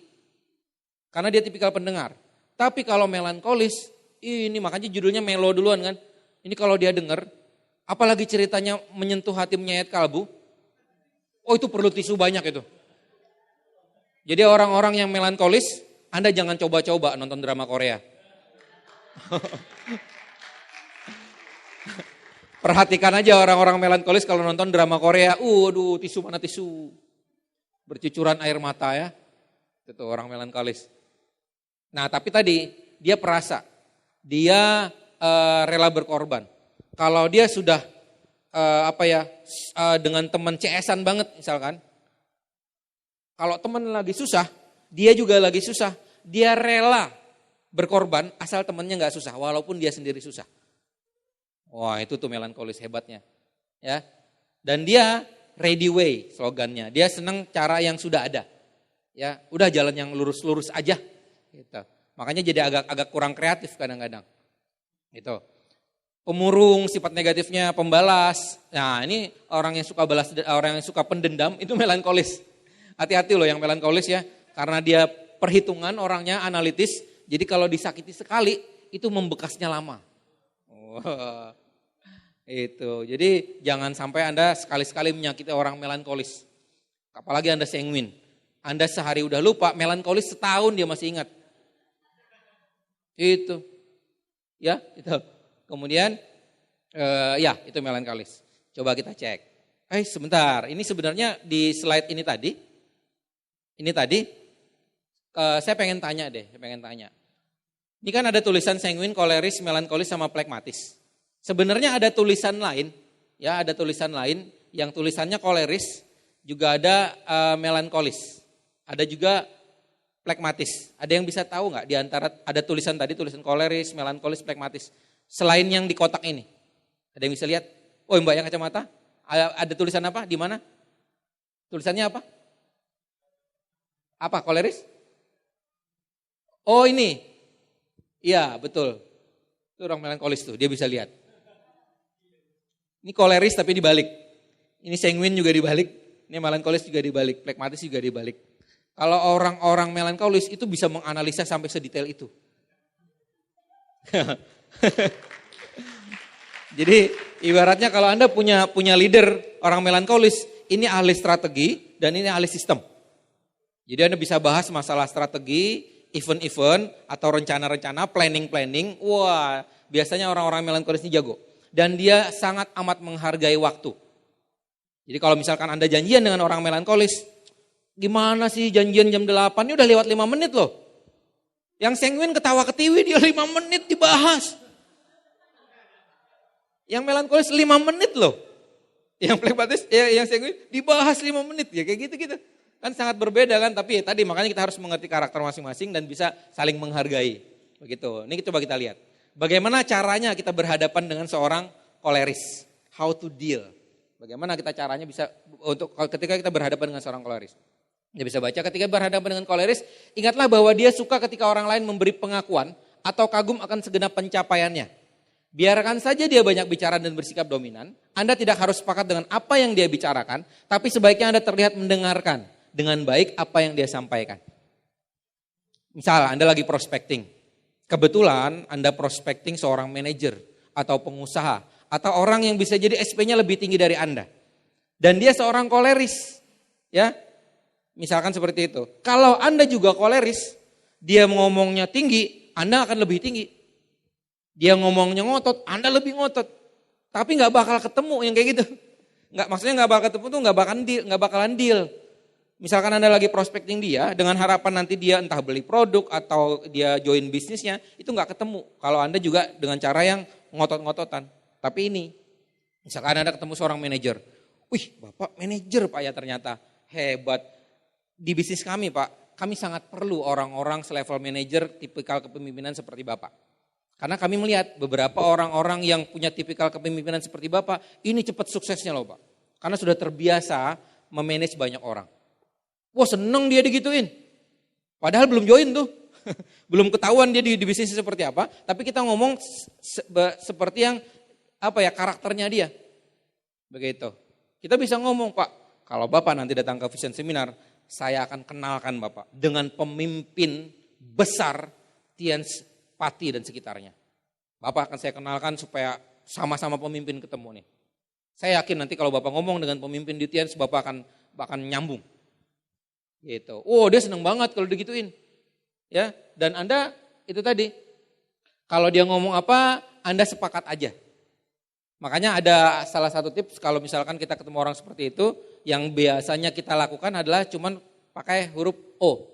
karena dia tipikal pendengar. Tapi kalau melankolis, ini makanya judulnya melo duluan kan. Ini kalau dia denger, apalagi ceritanya menyentuh hati menyayat kalbu, oh itu perlu tisu banyak itu. Jadi orang-orang yang melankolis, Anda jangan coba-coba nonton drama Korea. Perhatikan aja orang-orang melankolis kalau nonton drama Korea, aduh tisu mana tisu. Bercucuran air mata ya. Itu orang melankolis. Nah tapi tadi dia perasa, dia rela berkorban. Kalau dia sudah dengan teman CS-an banget misalkan. Kalau teman lagi susah, dia juga lagi susah. Dia rela berkorban asal temannya gak susah, walaupun dia sendiri susah. Wah itu tuh melankolis hebatnya. Ya. Dan dia ready way slogannya. Dia senang cara yang sudah ada. Ya, udah jalan yang lurus-lurus aja. Gitu. Makanya jadi agak kurang kreatif kadang-kadang. Gitu. Pemurung, sifat negatifnya pembalas. Nah ini orang yang suka balas, orang yang suka pendendam itu melankolis. Hati-hati loh yang melankolis ya. Karena dia perhitungan orangnya analitis. Jadi kalau disakiti sekali itu membekasnya lama. Wah. Itu. Jadi jangan sampai Anda sekali-sekali menyakiti orang melankolis. Apalagi Anda sanguine. Anda sehari udah lupa, melankolis setahun dia masih ingat. Itu. Ya, itu. Kemudian itu melankolis. Coba kita cek. Sebentar, ini sebenarnya di slide ini tadi saya pengen tanya deh, Ini kan ada tulisan sanguine, koleris, melankolis sama pragmatis. Sebenarnya ada tulisan lain, yang tulisannya koleris, juga ada melankolis, ada juga pragmatis. Ada yang bisa tahu nggak di antara ada tulisan tadi, tulisan koleris, melankolis, pragmatis, selain yang di kotak ini? Ada yang bisa lihat? Oh Mbak yang kacamata, ada tulisan apa? Di mana? Tulisannya apa? Apa koleris? Oh ini, iya betul. Itu orang melankolis tuh, dia bisa lihat. Ini koleris tapi dibalik. Ini sanguin juga dibalik. Ini melankolis juga dibalik. Plekmatis juga dibalik. Kalau orang-orang melankolis itu bisa menganalisa sampai sedetail itu. Jadi ibaratnya kalau Anda punya leader orang melankolis, ini ahli strategi dan ini ahli sistem. Jadi Anda bisa bahas masalah strategi, event-event atau rencana-rencana, planning-planning. Wah, biasanya orang-orang melankolis ini jago. Dan dia sangat amat menghargai waktu. Jadi kalau misalkan Anda janjian dengan orang melankolis, gimana sih janjian jam 8, ini udah lewat 5 menit loh. Yang sanguin ketawa ketiwi dia 5 menit dibahas. Yang melankolis 5 menit loh. Yang plekmatis, yang sanguin dibahas 5 menit. Ya kayak gitu-gitu. Kan sangat berbeda kan, tapi tadi makanya kita harus mengerti karakter masing-masing dan bisa saling menghargai. Begitu, ini coba kita lihat. Bagaimana caranya kita berhadapan dengan seorang koleris? How to deal? Bagaimana kita caranya bisa untuk ketika kita berhadapan dengan seorang koleris? Dia bisa baca ketika berhadapan dengan koleris, ingatlah bahwa dia suka ketika orang lain memberi pengakuan atau kagum akan segenap pencapaiannya. Biarkan saja dia banyak bicara dan bersikap dominan, Anda tidak harus sepakat dengan apa yang dia bicarakan, tapi sebaiknya Anda terlihat mendengarkan dengan baik apa yang dia sampaikan. Misal Anda lagi prospecting. Kebetulan Anda prospecting seorang manajer atau pengusaha atau orang yang bisa jadi SP-nya lebih tinggi dari Anda. Dan dia seorang koleris. Ya. Misalkan seperti itu. Kalau Anda juga koleris, dia ngomongnya tinggi, Anda akan lebih tinggi. Dia ngomongnya ngotot, Anda lebih ngotot. Tapi nggak bakal ketemu yang kayak gitu. Maksudnya nggak bakal ketemu tuh nggak bakalan deal. Misalkan Anda lagi prospecting dia dengan harapan nanti dia entah beli produk atau dia join bisnisnya, itu nggak ketemu. Kalau Anda juga dengan cara yang ngotot-ngototan. Tapi ini, misalkan Anda ketemu seorang manajer, wih Bapak manajer Pak ya ternyata, hebat. Di bisnis kami Pak, kami sangat perlu orang-orang selevel manajer tipikal kepemimpinan seperti Bapak. Karena kami melihat beberapa orang-orang yang punya tipikal kepemimpinan seperti Bapak, ini cepat suksesnya loh Pak. Karena sudah terbiasa memanage banyak orang. Wah seneng dia digituin. Padahal belum join tuh. Belum ketahuan dia di bisnis seperti apa. Tapi kita ngomong seperti yang karakternya dia. Begitu. Kita bisa ngomong Pak, kalau Bapak nanti datang ke Vision Seminar, saya akan kenalkan Bapak dengan pemimpin besar Tiens Pati dan sekitarnya. Bapak akan saya kenalkan supaya sama-sama pemimpin ketemu nih. Saya yakin nanti kalau Bapak ngomong dengan pemimpin di Tiens, Bapak akan nyambung. Gitu. Oh dia seneng banget kalau digituin. Ya, dan Anda itu tadi. Kalau dia ngomong apa, Anda sepakat aja. Makanya ada salah satu tips kalau misalkan kita ketemu orang seperti itu, yang biasanya kita lakukan adalah cuman pakai huruf O.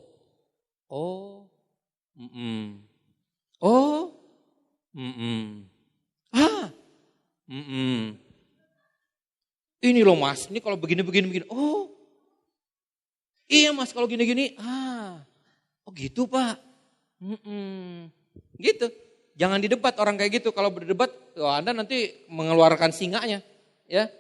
Oh. Oh. Ah. Ini loh Mas, ini kalau begini. Oh. Iya Mas kalau gini-gini, oh gitu Pak. Gitu. Jangan didebat orang kayak gitu. Kalau berdebat, Anda nanti mengeluarkan singanya. Ya.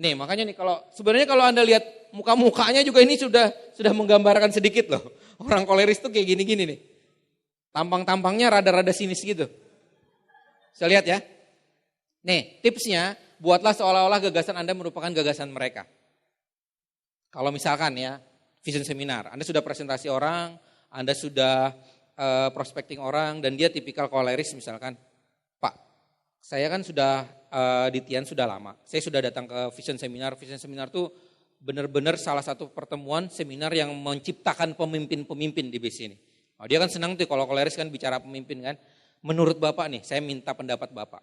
Nih makanya nih sebenarnya kalau Anda lihat muka-mukanya juga ini sudah menggambarkan sedikit loh. Orang koleris tuh kayak gini-gini nih. Tampang-tampangnya rada-rada sinis gitu. Saya lihat ya. Nih tipsnya, buatlah seolah-olah gagasan Anda merupakan gagasan mereka. Kalau misalkan ya, Vision Seminar, Anda sudah presentasi orang, Anda sudah prospecting orang, dan dia tipikal koleris misalkan, Pak, saya kan sudah di Tian sudah lama, saya sudah datang ke Vision Seminar tuh benar-benar salah satu pertemuan seminar yang menciptakan pemimpin-pemimpin di bisnis ini. Oh, dia kan senang tuh kalau koleris kan bicara pemimpin kan, menurut Bapak nih, saya minta pendapat Bapak.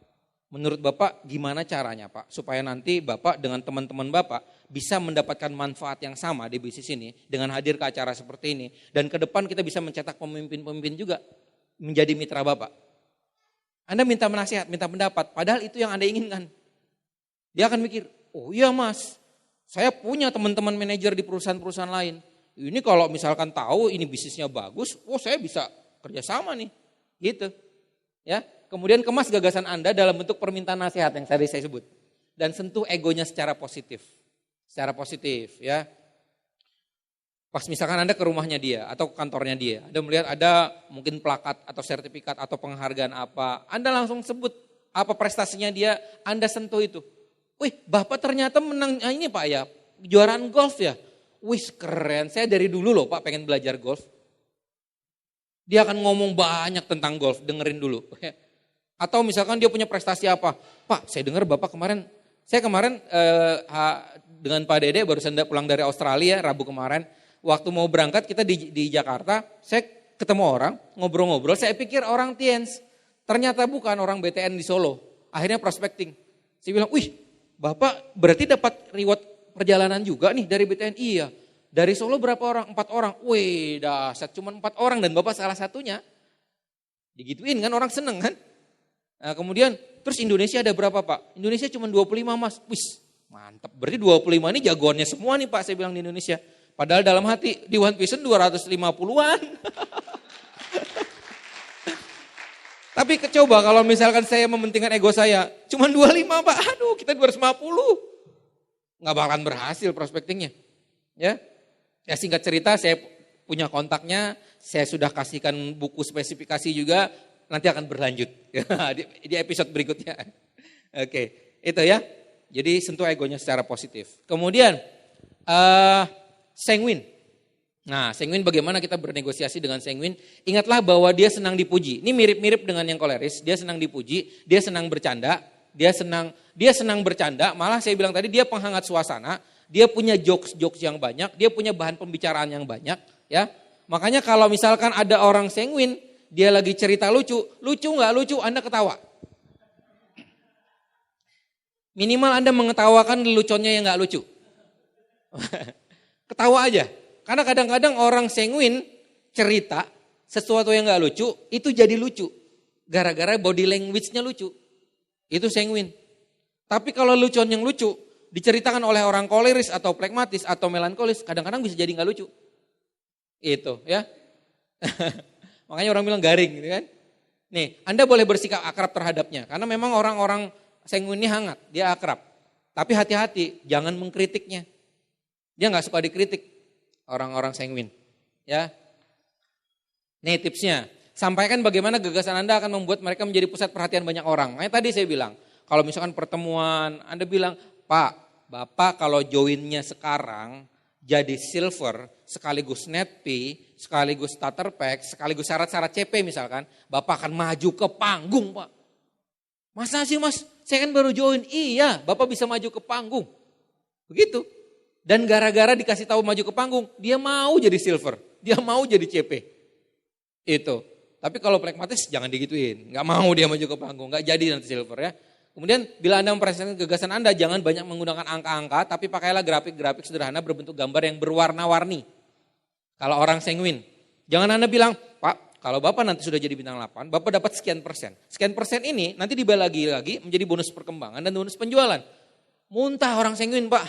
Menurut Bapak gimana caranya Pak, supaya nanti Bapak dengan teman-teman Bapak bisa mendapatkan manfaat yang sama di bisnis ini dengan hadir ke acara seperti ini. Dan ke depan kita bisa mencetak pemimpin-pemimpin juga menjadi mitra Bapak. Anda minta nasihat, minta pendapat, padahal itu yang Anda inginkan. Dia akan mikir, oh iya Mas, saya punya teman-teman manajer di perusahaan-perusahaan lain. Ini kalau misalkan tahu ini bisnisnya bagus, saya bisa kerjasama nih, gitu. Ya. Kemudian kemas gagasan Anda dalam bentuk permintaan nasihat yang tadi saya sebut. Dan sentuh egonya secara positif. Secara positif ya. Pas misalkan Anda ke rumahnya dia atau ke kantornya dia, Anda melihat ada mungkin plakat atau sertifikat atau penghargaan apa, Anda langsung sebut apa prestasinya dia, Anda sentuh itu. Wih, Bapak ternyata menang ini Pak ya, kejuaraan golf ya. Wih, keren, saya dari dulu loh Pak pengen belajar golf. Dia akan ngomong banyak tentang golf, dengerin dulu. Atau misalkan dia punya prestasi apa, Pak saya dengar Bapak kemarin, saya kemarin dengan Pak Dede baru saja pulang dari Australia Rabu kemarin. Waktu mau berangkat kita di Jakarta, saya ketemu orang, ngobrol-ngobrol, saya pikir orang Tiens. Ternyata bukan, orang BTN di Solo. Akhirnya prospecting. Saya bilang, wih Bapak berarti dapat reward perjalanan juga nih dari BTN? Iya. Dari Solo berapa orang? 4 orang. Wih dahsyat, cuma 4 orang dan Bapak salah satunya. Digituin kan, orang seneng kan. Nah, kemudian, terus Indonesia ada berapa Pak? Indonesia cuma 25 Mas. Wih mantap, berarti 25 ini jagoannya semua nih Pak, saya bilang di Indonesia. Padahal dalam hati di One Vision 250-an. Tapi coba kalau misalkan saya mementingkan ego saya, cuma 25 Pak, aduh kita 250. Nggak bakalan berhasil prospectingnya. Ya singkat cerita saya punya kontaknya, saya sudah kasihkan buku spesifikasi juga, nanti akan berlanjut di episode berikutnya. Oke, itu ya. Jadi sentuh egonya secara positif. Kemudian sanguin. Nah, sanguin bagaimana kita bernegosiasi dengan sanguin? Ingatlah bahwa dia senang dipuji. Ini mirip-mirip dengan yang koleris. Dia senang dipuji, dia senang bercanda, dia senang bercanda. Malah saya bilang tadi dia penghangat suasana. Dia punya jokes-jokes yang banyak, dia punya bahan pembicaraan yang banyak, ya. Makanya kalau misalkan ada orang sanguin, dia lagi cerita lucu nggak lucu, Anda ketawa. Minimal Anda mengetawakan leluconnya yang nggak lucu. Ketawa aja. Karena kadang-kadang orang sanguin cerita sesuatu yang gak lucu, itu jadi lucu. Gara-gara body language-nya lucu. Itu sanguin. Tapi kalau lelucon yang lucu, diceritakan oleh orang koleris atau plekmatis atau melankolis, kadang-kadang bisa jadi gak lucu. Itu ya. Makanya orang bilang garing gitu kan. Nih, Anda boleh bersikap akrab terhadapnya. Karena memang orang-orang sanguin ini hangat, dia akrab. Tapi hati-hati, jangan mengkritiknya. Dia gak suka dikritik, orang-orang sanguin. Ya. Nih tipsnya, sampaikan bagaimana gagasan Anda akan membuat mereka menjadi pusat perhatian banyak orang. Makanya tadi saya bilang, kalau misalkan pertemuan, Anda bilang, Pak, Bapak kalau joinnya sekarang jadi silver, sekaligus net fee, sekaligus starter pack, sekaligus syarat-syarat CP misalkan, Bapak akan maju ke panggung Pak. Masa sih Mas, saya kan baru join. Iya, Bapak bisa maju ke panggung. Begitu. Dan gara-gara dikasih tahu maju ke panggung, dia mau jadi silver, dia mau jadi CP. Itu. Tapi kalau pragmatis jangan digituin, nggak mau dia maju ke panggung, nggak jadi nanti silver ya. Kemudian bila Anda mempresentasikan gagasan Anda, jangan banyak menggunakan angka-angka, tapi pakailah grafik-grafik sederhana berbentuk gambar yang berwarna-warni. Kalau orang sanguin, jangan Anda bilang, Pak, kalau Bapak nanti sudah jadi bintang 8, Bapak dapat sekian persen. Sekian persen ini nanti dibagi lagi menjadi bonus perkembangan dan bonus penjualan. Muntah orang sanguin Pak.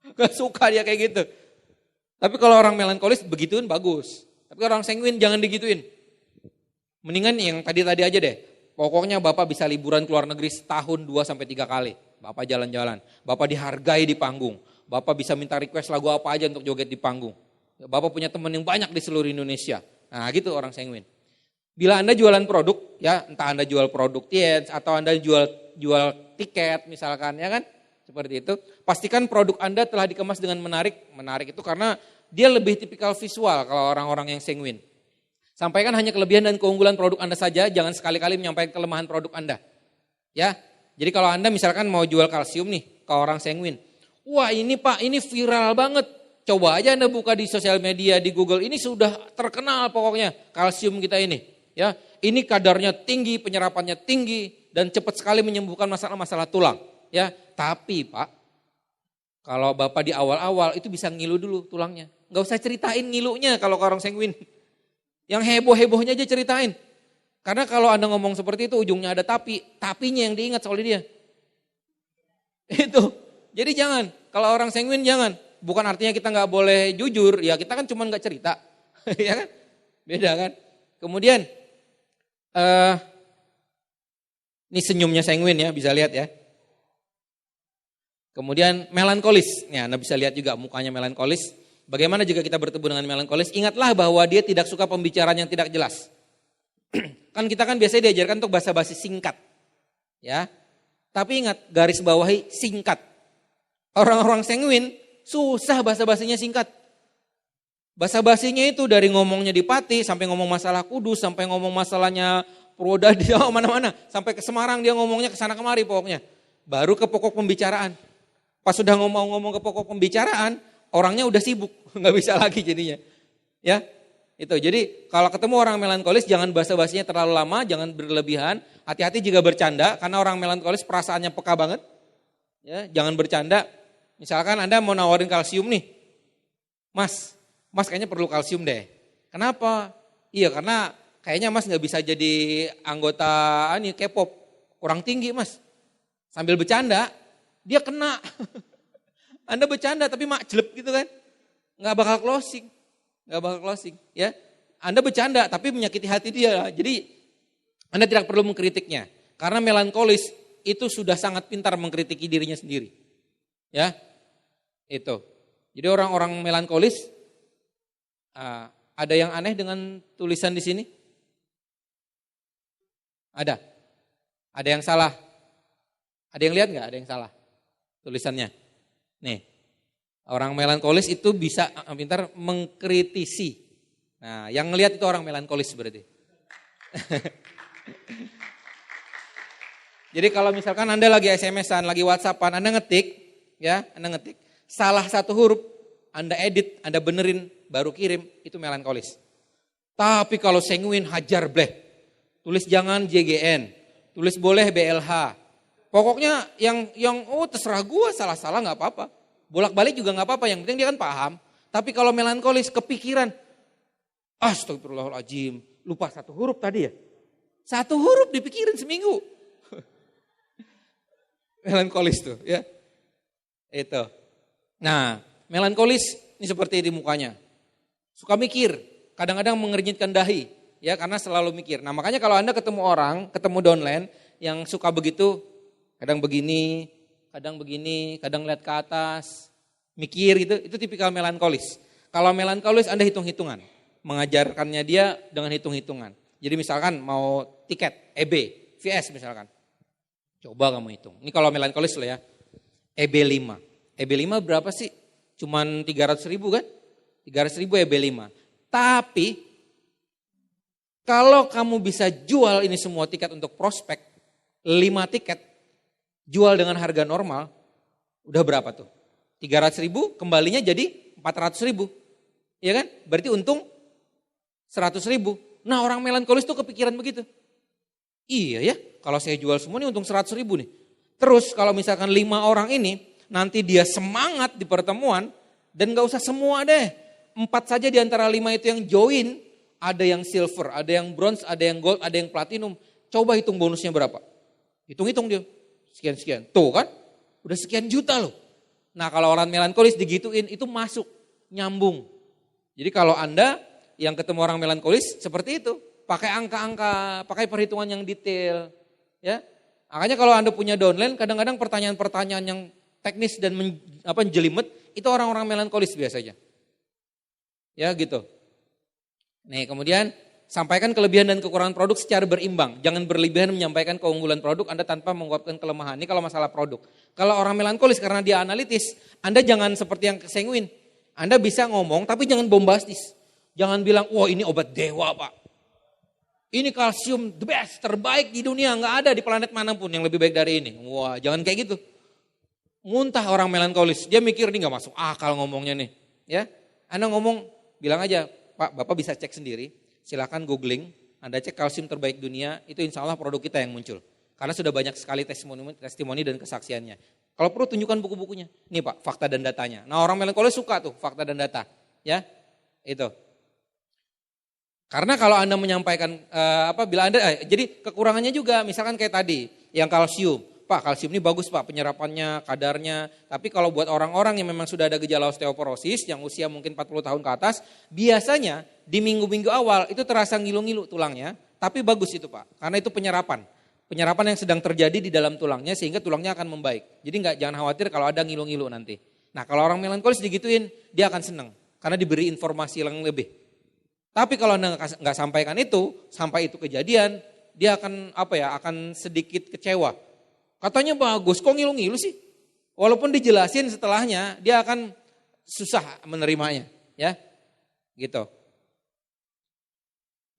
Gak suka dia kayak gitu. Tapi kalau orang melankolis begituin bagus. Tapi orang sanguin jangan digituin. Mendingan yang tadi-tadi aja deh. Pokoknya Bapak bisa liburan ke luar negeri setahun 2-3 kali. Bapak jalan-jalan. Bapak dihargai di panggung. Bapak bisa minta request lagu apa aja untuk joget di panggung. Bapak punya teman yang banyak di seluruh Indonesia. Nah gitu orang sanguin. Bila Anda jualan produk, ya entah Anda jual produk Tiens atau Anda jual tiket misalkan, ya kan? Seperti itu. Pastikan produk Anda telah dikemas dengan menarik. Menarik itu karena dia lebih tipikal visual kalau orang-orang yang sanguin. Sampaikan hanya kelebihan dan keunggulan produk Anda saja, jangan sekali-kali menyampaikan kelemahan produk Anda. Ya. Jadi kalau Anda misalkan mau jual kalsium nih ke orang sanguin. Wah ini Pak, ini viral banget. Coba aja Anda buka di sosial media, di Google, ini sudah terkenal pokoknya kalsium kita ini. Ya, ini kadarnya tinggi, penyerapannya tinggi dan cepat sekali menyembuhkan masalah-masalah tulang. Ya, tapi Pak, kalau Bapak di awal-awal itu bisa ngilu dulu tulangnya. Nggak usah ceritain ngilunya kalau ke orang sanguin. Yang heboh-hebohnya aja ceritain. Karena kalau Anda ngomong seperti itu ujungnya ada tapinya yang diingat soal dia. Itu. Jadi jangan, kalau orang sanguin jangan. Bukan artinya kita nggak boleh jujur, ya kita kan cuma nggak cerita. Ya kan? Beda kan? Kemudian, ini senyumnya sanguin ya, bisa lihat ya. Kemudian melankolis, ya Anda bisa lihat juga mukanya melankolis. Bagaimana jika kita bertemu dengan melankolis? Ingatlah bahwa dia tidak suka pembicaraan yang tidak jelas. Kan kita kan biasanya diajarkan untuk basa-basi singkat. Ya. Tapi ingat, garis bawahi singkat. Orang-orang sanguin susah basa-basinya singkat. Basa-basinya itu dari ngomongnya di Pati sampai ngomong masalah Kudus, sampai ngomong masalahnya Purwodadi, mana-mana. Sampai ke Semarang dia ngomongnya ke sana kemari pokoknya. Baru ke pokok pembicaraan. Pas sudah ngomong ke pokok pembicaraan, orangnya udah sibuk, nggak bisa lagi jadinya. Ya, itu. Jadi kalau ketemu orang melankolis jangan basa-basinya terlalu lama, jangan berlebihan. Hati-hati jika bercanda, karena orang melankolis perasaannya peka banget. Ya, jangan bercanda. Misalkan Anda mau nawarin kalsium nih, Mas kayaknya perlu kalsium deh. Kenapa? Iya karena kayaknya Mas nggak bisa jadi anggota K-pop, kurang tinggi Mas. Sambil bercanda, dia kena. Anda bercanda tapi jelep gitu kan. Nggak bakal closing. Ya. Anda bercanda tapi menyakiti hati dia. Jadi Anda tidak perlu mengkritiknya. Karena melankolis itu sudah sangat pintar mengkritiki dirinya sendiri. Ya, itu. Jadi orang-orang melankolis, ada yang aneh dengan tulisan di sini? Ada yang salah? Ada yang lihat nggak? Ada yang salah tulisannya? Nih, orang melankolis itu bisa pintar mengkritisi. Nah, yang ngelihat itu orang melankolis berarti. Jadi kalau misalkan Anda lagi SMS-an, lagi WhatsApp-an, Anda ngetik, salah satu huruf, Anda edit, Anda benerin, baru kirim, itu melankolis. Tapi kalau sanguin, hajar bleh. Tulis jangan JGN, tulis boleh BLH. Pokoknya yang terserah gue, salah-salah gak apa-apa. Bolak-balik juga gak apa-apa, yang penting dia kan paham. Tapi kalau melankolis, kepikiran, astagfirullahaladzim, lupa satu huruf tadi ya. Satu huruf dipikirin seminggu. Melankolis tuh ya. Itu. Nah, melankolis ini seperti di mukanya. Suka mikir, kadang-kadang mengernyitkan dahi. Ya, karena selalu mikir. Nah, makanya kalau Anda ketemu downline yang suka begitu, kadang begini, kadang lihat ke atas, mikir gitu, itu tipikal melankolis. Kalau melankolis Anda hitung-hitungan. Mengajarkannya dia dengan hitung-hitungan. Jadi misalkan mau tiket EB, VS misalkan. Coba kamu hitung. Ini kalau melankolis loh ya. EB5. EB5 berapa sih? Cuman 300.000 kan? 300.000 EB5. Tapi kalau kamu bisa jual ini semua tiket untuk prospek, 5 tiket, jual dengan harga normal, udah berapa tuh? 300.000 kembalinya jadi 400.000. Iya kan? Berarti untung 100.000. Nah orang melankolis tuh kepikiran begitu. Iya ya, kalau saya jual semua ini untung 100.000 nih. Terus kalau misalkan 5 orang ini, nanti dia semangat di pertemuan, dan gak usah semua deh. 4 saja di antara 5 itu yang join, ada yang silver, ada yang bronze, ada yang gold, ada yang platinum. Coba hitung bonusnya berapa. Hitung-hitung dia, sekian-sekian. Tuh kan, udah sekian juta loh. Nah kalau orang melankolis digituin, itu masuk, nyambung. Jadi kalau Anda yang ketemu orang melankolis seperti itu, pakai angka-angka, pakai perhitungan yang detail, ya. Makanya kalau Anda punya downline, kadang-kadang pertanyaan-pertanyaan yang teknis dan jelimet, itu orang-orang melankolis biasanya. Ya gitu. Nih kemudian sampaikan kelebihan dan kekurangan produk secara berimbang. Jangan berlebihan menyampaikan keunggulan produk Anda tanpa mengungkapkan kelemahan. Ini kalau masalah produk. Kalau orang melankolis karena dia analitis, Anda jangan seperti yang sanguin. Anda bisa ngomong tapi jangan bombastis. Jangan bilang, wah ini obat dewa Pak. Ini kalsium the best, terbaik di dunia. Nggak ada di planet manapun yang lebih baik dari ini. Wah jangan kayak gitu. Muntah orang melankolis. Dia mikir ini nggak masuk akal ngomongnya nih. Ya, Anda ngomong, bilang aja, Pak Bapak bisa cek sendiri. Silakan googling, Anda cek kalsium terbaik dunia. Itu insya Allah produk kita yang muncul. Karena sudah banyak sekali testimoni dan kesaksiannya. Kalau perlu tunjukkan buku-bukunya. Nih Pak, fakta dan datanya. Nah orang melankolis suka tuh fakta dan data. Ya, itu. Karena kalau Anda menyampaikan bila Anda jadi kekurangannya juga misalkan kayak tadi yang kalsium. Pak, kalsium ini bagus Pak penyerapannya, kadarnya. Tapi kalau buat orang-orang yang memang sudah ada gejala osteoporosis yang usia mungkin 40 tahun ke atas, biasanya di minggu-minggu awal itu terasa ngilu-ngilu tulangnya, tapi bagus itu Pak. Karena itu penyerapan. Penyerapan yang sedang terjadi di dalam tulangnya sehingga tulangnya akan membaik. Jadi jangan khawatir kalau ada ngilu-ngilu nanti. Nah, kalau orang melankolis digituin, dia akan senang. karena diberi informasi yang lebih. Tapi kalau Anda nggak sampaikan itu, sampai itu kejadian, dia akan sedikit kecewa. Katanya bagus, kok ngilu-ngilu sih? Walaupun dijelasin setelahnya, dia akan susah menerimanya, ya. Gitu.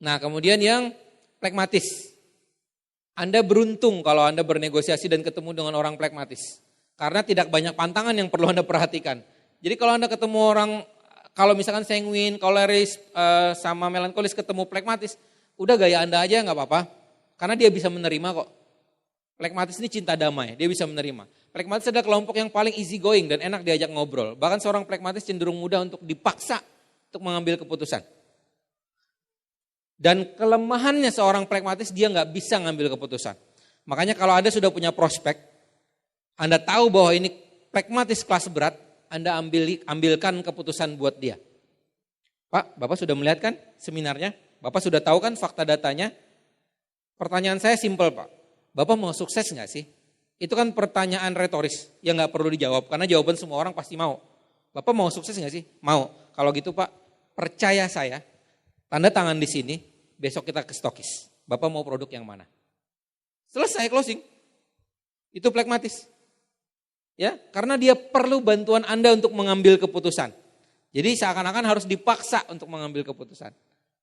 Nah, kemudian yang pragmatis. Anda beruntung kalau Anda bernegosiasi dan ketemu dengan orang pragmatis. Karena tidak banyak pantangan yang perlu Anda perhatikan. Jadi kalau Anda ketemu orang, kalau misalkan sanguin, koleris, sama melankolis ketemu pragmatis, udah gaya Anda aja nggak apa-apa. Karena dia bisa menerima kok. Pragmatis ini cinta damai, dia bisa menerima. Pragmatis adalah kelompok yang paling easy going dan enak diajak ngobrol. Bahkan seorang pragmatis cenderung mudah untuk dipaksa untuk mengambil keputusan. Dan kelemahannya seorang pragmatis, dia nggak bisa ngambil keputusan. Makanya kalau Anda sudah punya prospek, Anda tahu bahwa ini pragmatis kelas berat, Anda ambilkan keputusan buat dia. Pak, Bapak sudah melihat kan seminarnya? Bapak sudah tahu kan fakta datanya? Pertanyaan saya simpel Pak, Bapak mau sukses nggak sih? Itu kan pertanyaan retoris yang nggak perlu dijawab, karena jawaban semua orang pasti mau. Bapak mau sukses nggak sih? Mau. Kalau gitu Pak, percaya saya, tanda tangan di sini, besok kita ke Stokis. Bapak mau produk yang mana? Selesai closing. Itu pragmatis. Ya, karena dia perlu bantuan Anda untuk mengambil keputusan. Jadi seakan-akan harus dipaksa untuk mengambil keputusan.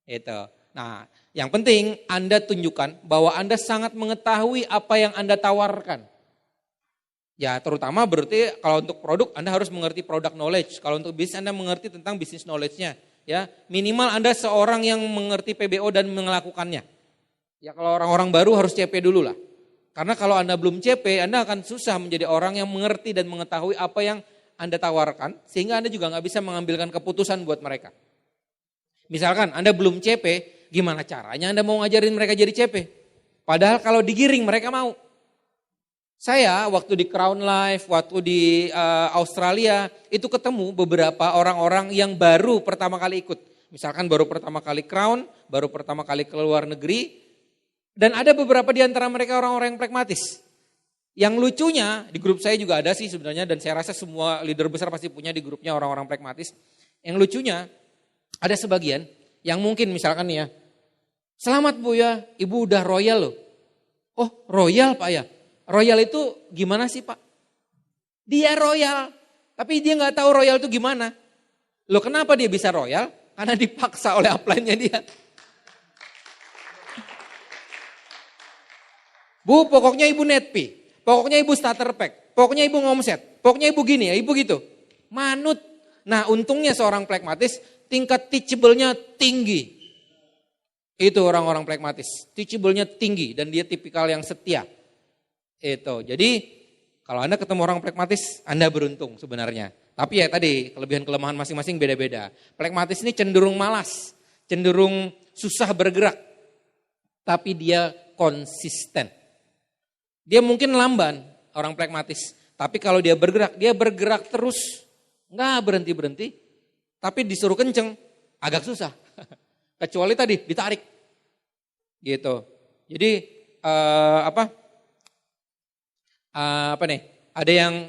Itu. Nah, yang penting Anda tunjukkan bahwa Anda sangat mengetahui apa yang Anda tawarkan. Ya, terutama berarti kalau untuk produk Anda harus mengerti product knowledge. Kalau untuk bisnis Anda mengerti tentang bisnis knowledge-nya. Ya, minimal Anda seorang yang mengerti PBO dan melakukannya. Ya, kalau orang-orang baru harus CP dulu lah. Karena kalau Anda belum CP, Anda akan susah menjadi orang yang mengerti dan mengetahui apa yang Anda tawarkan. Sehingga Anda juga nggak bisa mengambilkan keputusan buat mereka. Misalkan Anda belum CP, gimana caranya Anda mau ngajarin mereka jadi CP? Padahal kalau digiring mereka mau. Saya waktu di Crown Life, waktu di Australia, itu ketemu beberapa orang-orang yang baru pertama kali ikut. Misalkan baru pertama kali Crown, baru pertama kali ke luar negeri. Dan ada beberapa di antara mereka orang-orang yang pragmatis. Yang lucunya, di grup saya juga ada sih sebenarnya, dan saya rasa semua leader besar pasti punya di grupnya orang-orang pragmatis. Yang lucunya, ada sebagian yang mungkin misalkan nih ya, selamat Bu ya, Ibu udah royal loh. Oh royal Pak ya, royal itu gimana sih Pak? Dia royal, tapi dia gak tahu royal itu gimana. Loh kenapa dia bisa royal? Karena dipaksa oleh upline-nya dia. Bu, pokoknya Ibu netpi, pokoknya Ibu starter pack, pokoknya Ibu ngomset, pokoknya Ibu gini ya, Ibu gitu. Manut. Nah untungnya seorang pragmatis tingkat teachable-nya tinggi. Itu orang-orang pragmatis, teachable-nya tinggi dan dia tipikal yang setia. Itu. Jadi kalau Anda ketemu orang pragmatis, Anda beruntung sebenarnya. Tapi ya tadi kelebihan kelemahan masing-masing beda-beda. Pragmatis ini cenderung malas, cenderung susah bergerak. Tapi dia konsisten. Dia mungkin lamban orang pragmatis, tapi kalau dia bergerak terus, nggak berhenti-berhenti, tapi disuruh kenceng, agak susah. Kecuali tadi ditarik, gitu. Jadi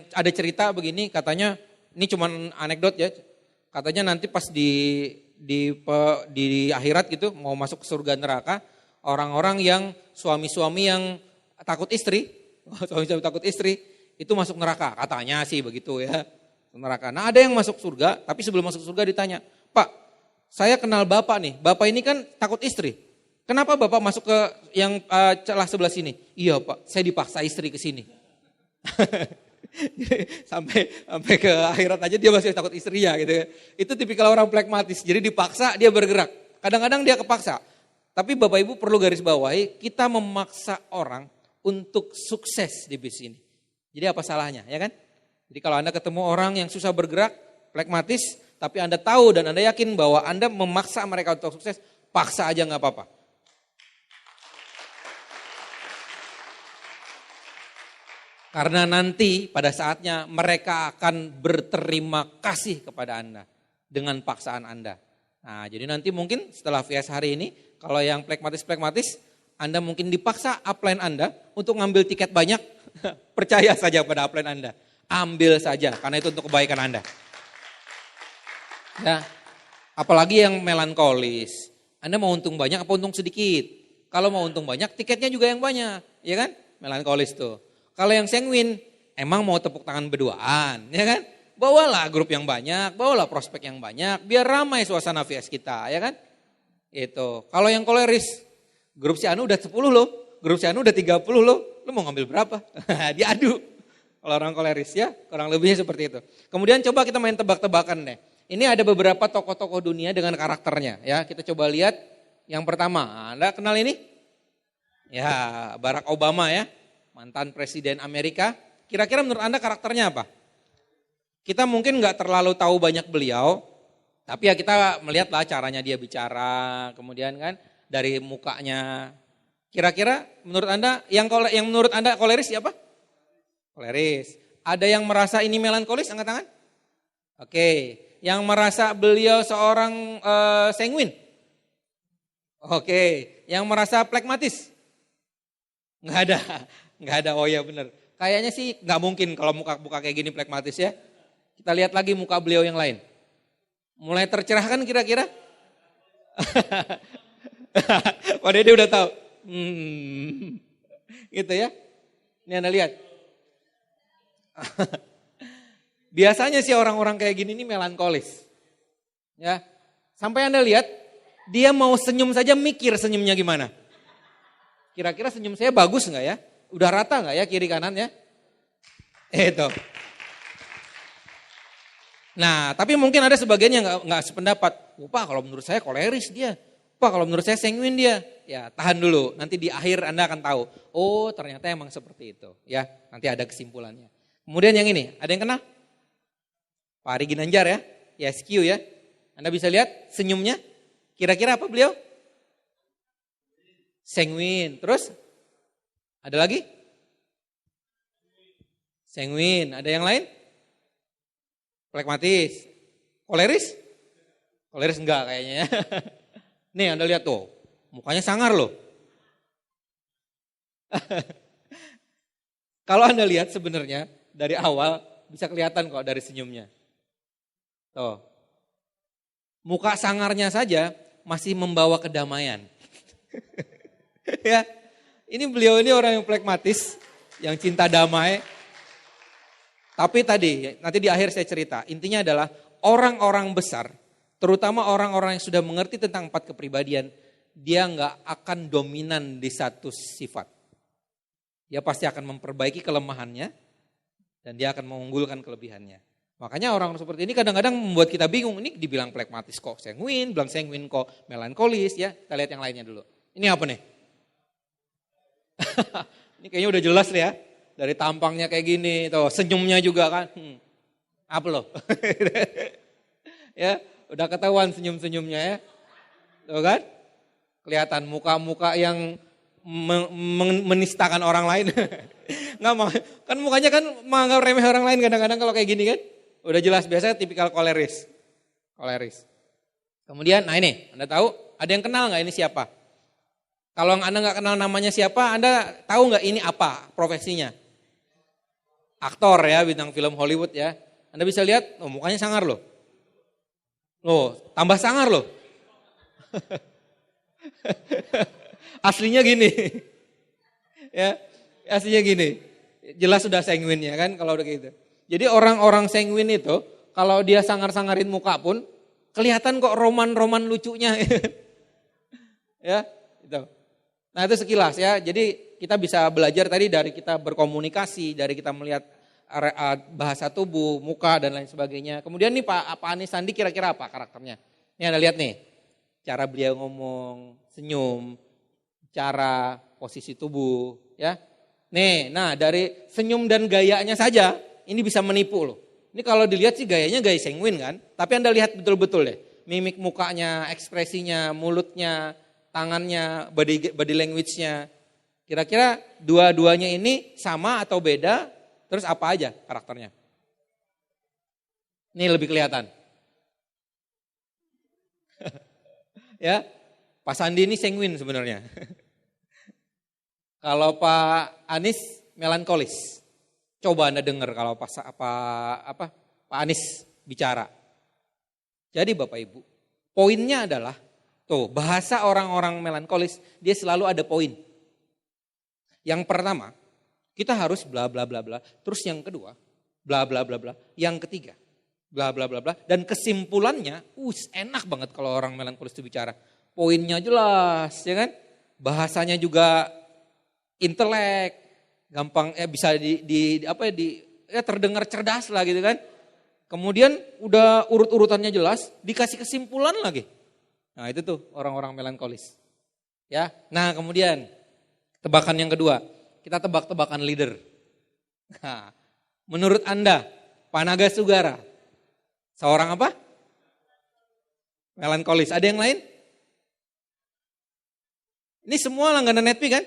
ada cerita begini, katanya ini cuman anekdot ya, katanya nanti pas di akhirat gitu mau masuk ke surga neraka, orang-orang yang suami-suami yang takut istri, suami-suami takut istri, itu masuk neraka, katanya sih begitu ya, neraka. Nah ada yang masuk surga, tapi sebelum masuk surga ditanya, Pak, saya kenal Bapak nih, Bapak ini kan takut istri, kenapa Bapak masuk ke yang celah sebelah sini? Iya Pak, saya dipaksa istri ke sini. sampai ke akhirat aja dia masih takut istri ya gitu ya. Itu tipikal orang pragmatis, jadi dipaksa dia bergerak, kadang-kadang dia kepaksa. Tapi Bapak Ibu perlu garis bawahi, kita memaksa orang untuk sukses di bisnis ini. Jadi apa salahnya, ya kan? Jadi kalau Anda ketemu orang yang susah bergerak, pragmatis, tapi Anda tahu dan Anda yakin bahwa Anda memaksa mereka untuk sukses, paksa aja nggak apa-apa. Karena nanti pada saatnya mereka akan berterima kasih kepada Anda dengan paksaan Anda. Nah, jadi nanti mungkin setelah VS hari ini, kalau yang pragmatis, Anda mungkin dipaksa upline Anda untuk ngambil tiket banyak, percaya saja pada upline Anda. Ambil saja, karena itu untuk kebaikan Anda. Ya, Apalagi yang melankolis. Anda mau untung banyak apa untung sedikit? Kalau mau untung banyak, tiketnya juga yang banyak, ya kan? Melankolis tuh. Kalau yang sanguin, emang mau tepuk tangan berduaan, ya kan? Bawalah grup yang banyak, bawalah prospek yang banyak, biar ramai suasana VS kita, ya kan? Itu. Kalau yang koleris, grup si Anu udah 10 loh, grup si Anu udah 30 loh, lu mau ngambil berapa? Diadu. Kalau orang koleris ya, kurang lebihnya seperti itu. Kemudian coba kita main tebak-tebakan deh. Ini ada beberapa tokoh-tokoh dunia dengan karakternya ya. Kita coba lihat yang pertama. Anda kenal ini? Ya, Barack Obama ya, mantan presiden Amerika. Kira-kira menurut Anda karakternya apa? Kita mungkin nggak terlalu tahu banyak beliau, tapi ya kita melihatlah caranya dia bicara, kemudian kan dari mukanya. Kira-kira menurut Anda yang menurut Anda koleris siapa? Koleris. Ada yang merasa ini melankolis, angkat tangan? Oke. Yang merasa beliau seorang sanguin? Oke. Yang merasa plekmatis? Nggak ada. Oh ya benar. Kayaknya sih nggak mungkin kalau muka kayak gini plekmatis ya. Kita lihat lagi muka beliau yang lain. Mulai tercerahkan kira-kira? Pak Dede udah tahu. Gitu ya. Ini Anda lihat. Biasanya sih orang-orang kayak gini nih melankolis. Ya. Sampai Anda lihat, dia mau senyum saja mikir senyumnya gimana. Kira-kira senyum saya bagus enggak ya? Udah rata enggak ya kiri kanan ya? Itu. Nah, tapi mungkin ada sebagian yang enggak sependapat. Pak, kalau menurut saya koleris dia. Pak, kalau menurut saya sanguin dia. Ya, tahan dulu. Nanti di akhir Anda akan tahu. Oh, ternyata emang seperti itu. Ya, nanti ada kesimpulannya. Kemudian yang ini, ada yang kenal? Pak Ari Ginanjar ya, YSQ ya. Anda bisa lihat senyumnya, kira-kira apa beliau? Sanguin. Terus, ada lagi? Sanguin. Ada yang lain? Plekmatis. Koleris? Koleris enggak kayaknya ya. Nih Anda lihat tuh, mukanya sangar loh. Kalau Anda lihat sebenarnya dari awal bisa kelihatan kok dari senyumnya. Tuh. Muka sangarnya saja masih membawa kedamaian. Ya. Ini beliau ini orang yang plekmatis, yang cinta damai. Tapi tadi, nanti di akhir saya cerita, intinya adalah orang-orang besar, terutama orang-orang yang sudah mengerti tentang 4 kepribadian, dia nggak akan dominan di satu sifat. Dia pasti akan memperbaiki kelemahannya, dan dia akan mengunggulkan kelebihannya. Makanya orang seperti ini kadang-kadang membuat kita bingung. Ini dibilang plekmatis kok sanguin, bilang sanguin kok melankolis ya. Kita lihat yang lainnya dulu. Ini apa nih? Ini kayaknya udah jelas nih ya. Dari tampangnya kayak gini, tuh senyumnya juga kan. Apa loh? Ya, udah ketahuan senyum-senyumnya ya. Tuh kan? Kelihatan muka-muka yang menistakan orang lain. Nggak mau, kan mukanya kan menganggap remeh orang lain kadang-kadang kalau kayak gini kan. Udah jelas biasanya tipikal koleris. Koleris. Kemudian, nah ini, Anda tahu ada yang kenal nggak ini siapa? Kalau Anda nggak kenal namanya siapa, Anda tahu nggak ini apa profesinya? Aktor ya, bintang film Hollywood ya. Anda bisa lihat, oh mukanya sangar loh. Loh, tambah sangar loh. Aslinya gini. Ya, aslinya gini. Jelas sudah sanguin ya kan kalau udah gitu. Jadi orang-orang sanguin itu kalau dia sangar-sangarin muka pun kelihatan kok roman-roman lucunya. Ya, itu. Nah, itu sekilas ya. Jadi kita bisa belajar tadi dari kita berkomunikasi, dari kita melihat bahasa tubuh, muka dan lain sebagainya. Kemudian nih Pak Anies Sandi kira-kira apa karakternya? Ini Anda lihat nih. Cara beliau ngomong, senyum, cara posisi tubuh, ya. Nih, nah dari senyum dan gayanya saja ini bisa menipu loh. Ini kalau dilihat sih gayanya gaya sanguin kan, tapi Anda lihat betul-betul deh. Mimik mukanya, ekspresinya, mulutnya, tangannya, body language-nya. Kira-kira dua-duanya ini sama atau beda? Terus apa aja karakternya? Ini lebih kelihatan. Ya, Pak Sandi ini sanguin sebenarnya. Kalau Pak Anies melankolis. Coba Anda dengar kalau Pak Anies bicara. Jadi Bapak Ibu, Poinnya adalah, tuh bahasa orang-orang melankolis, dia selalu ada poin. Yang pertama, kita harus bla bla bla bla. Terus yang kedua, bla bla bla bla. Yang ketiga, bla bla bla bla. Dan kesimpulannya, enak banget kalau orang melankolis itu bicara. Poinnya jelas, ya kan? Bahasanya juga intelek, gampang bisa terdengar cerdas lah gitu kan. Kemudian udah urut-urutannya jelas, dikasih kesimpulan lagi. Nah itu tuh orang-orang melankolis. Ya, nah kemudian tebakan yang kedua, kita tebak-tebakan leader. Nah, menurut Anda, Panaga Sugara, seorang apa? Melankolis. Ada yang lain? Ini semua langganan Netpi kan?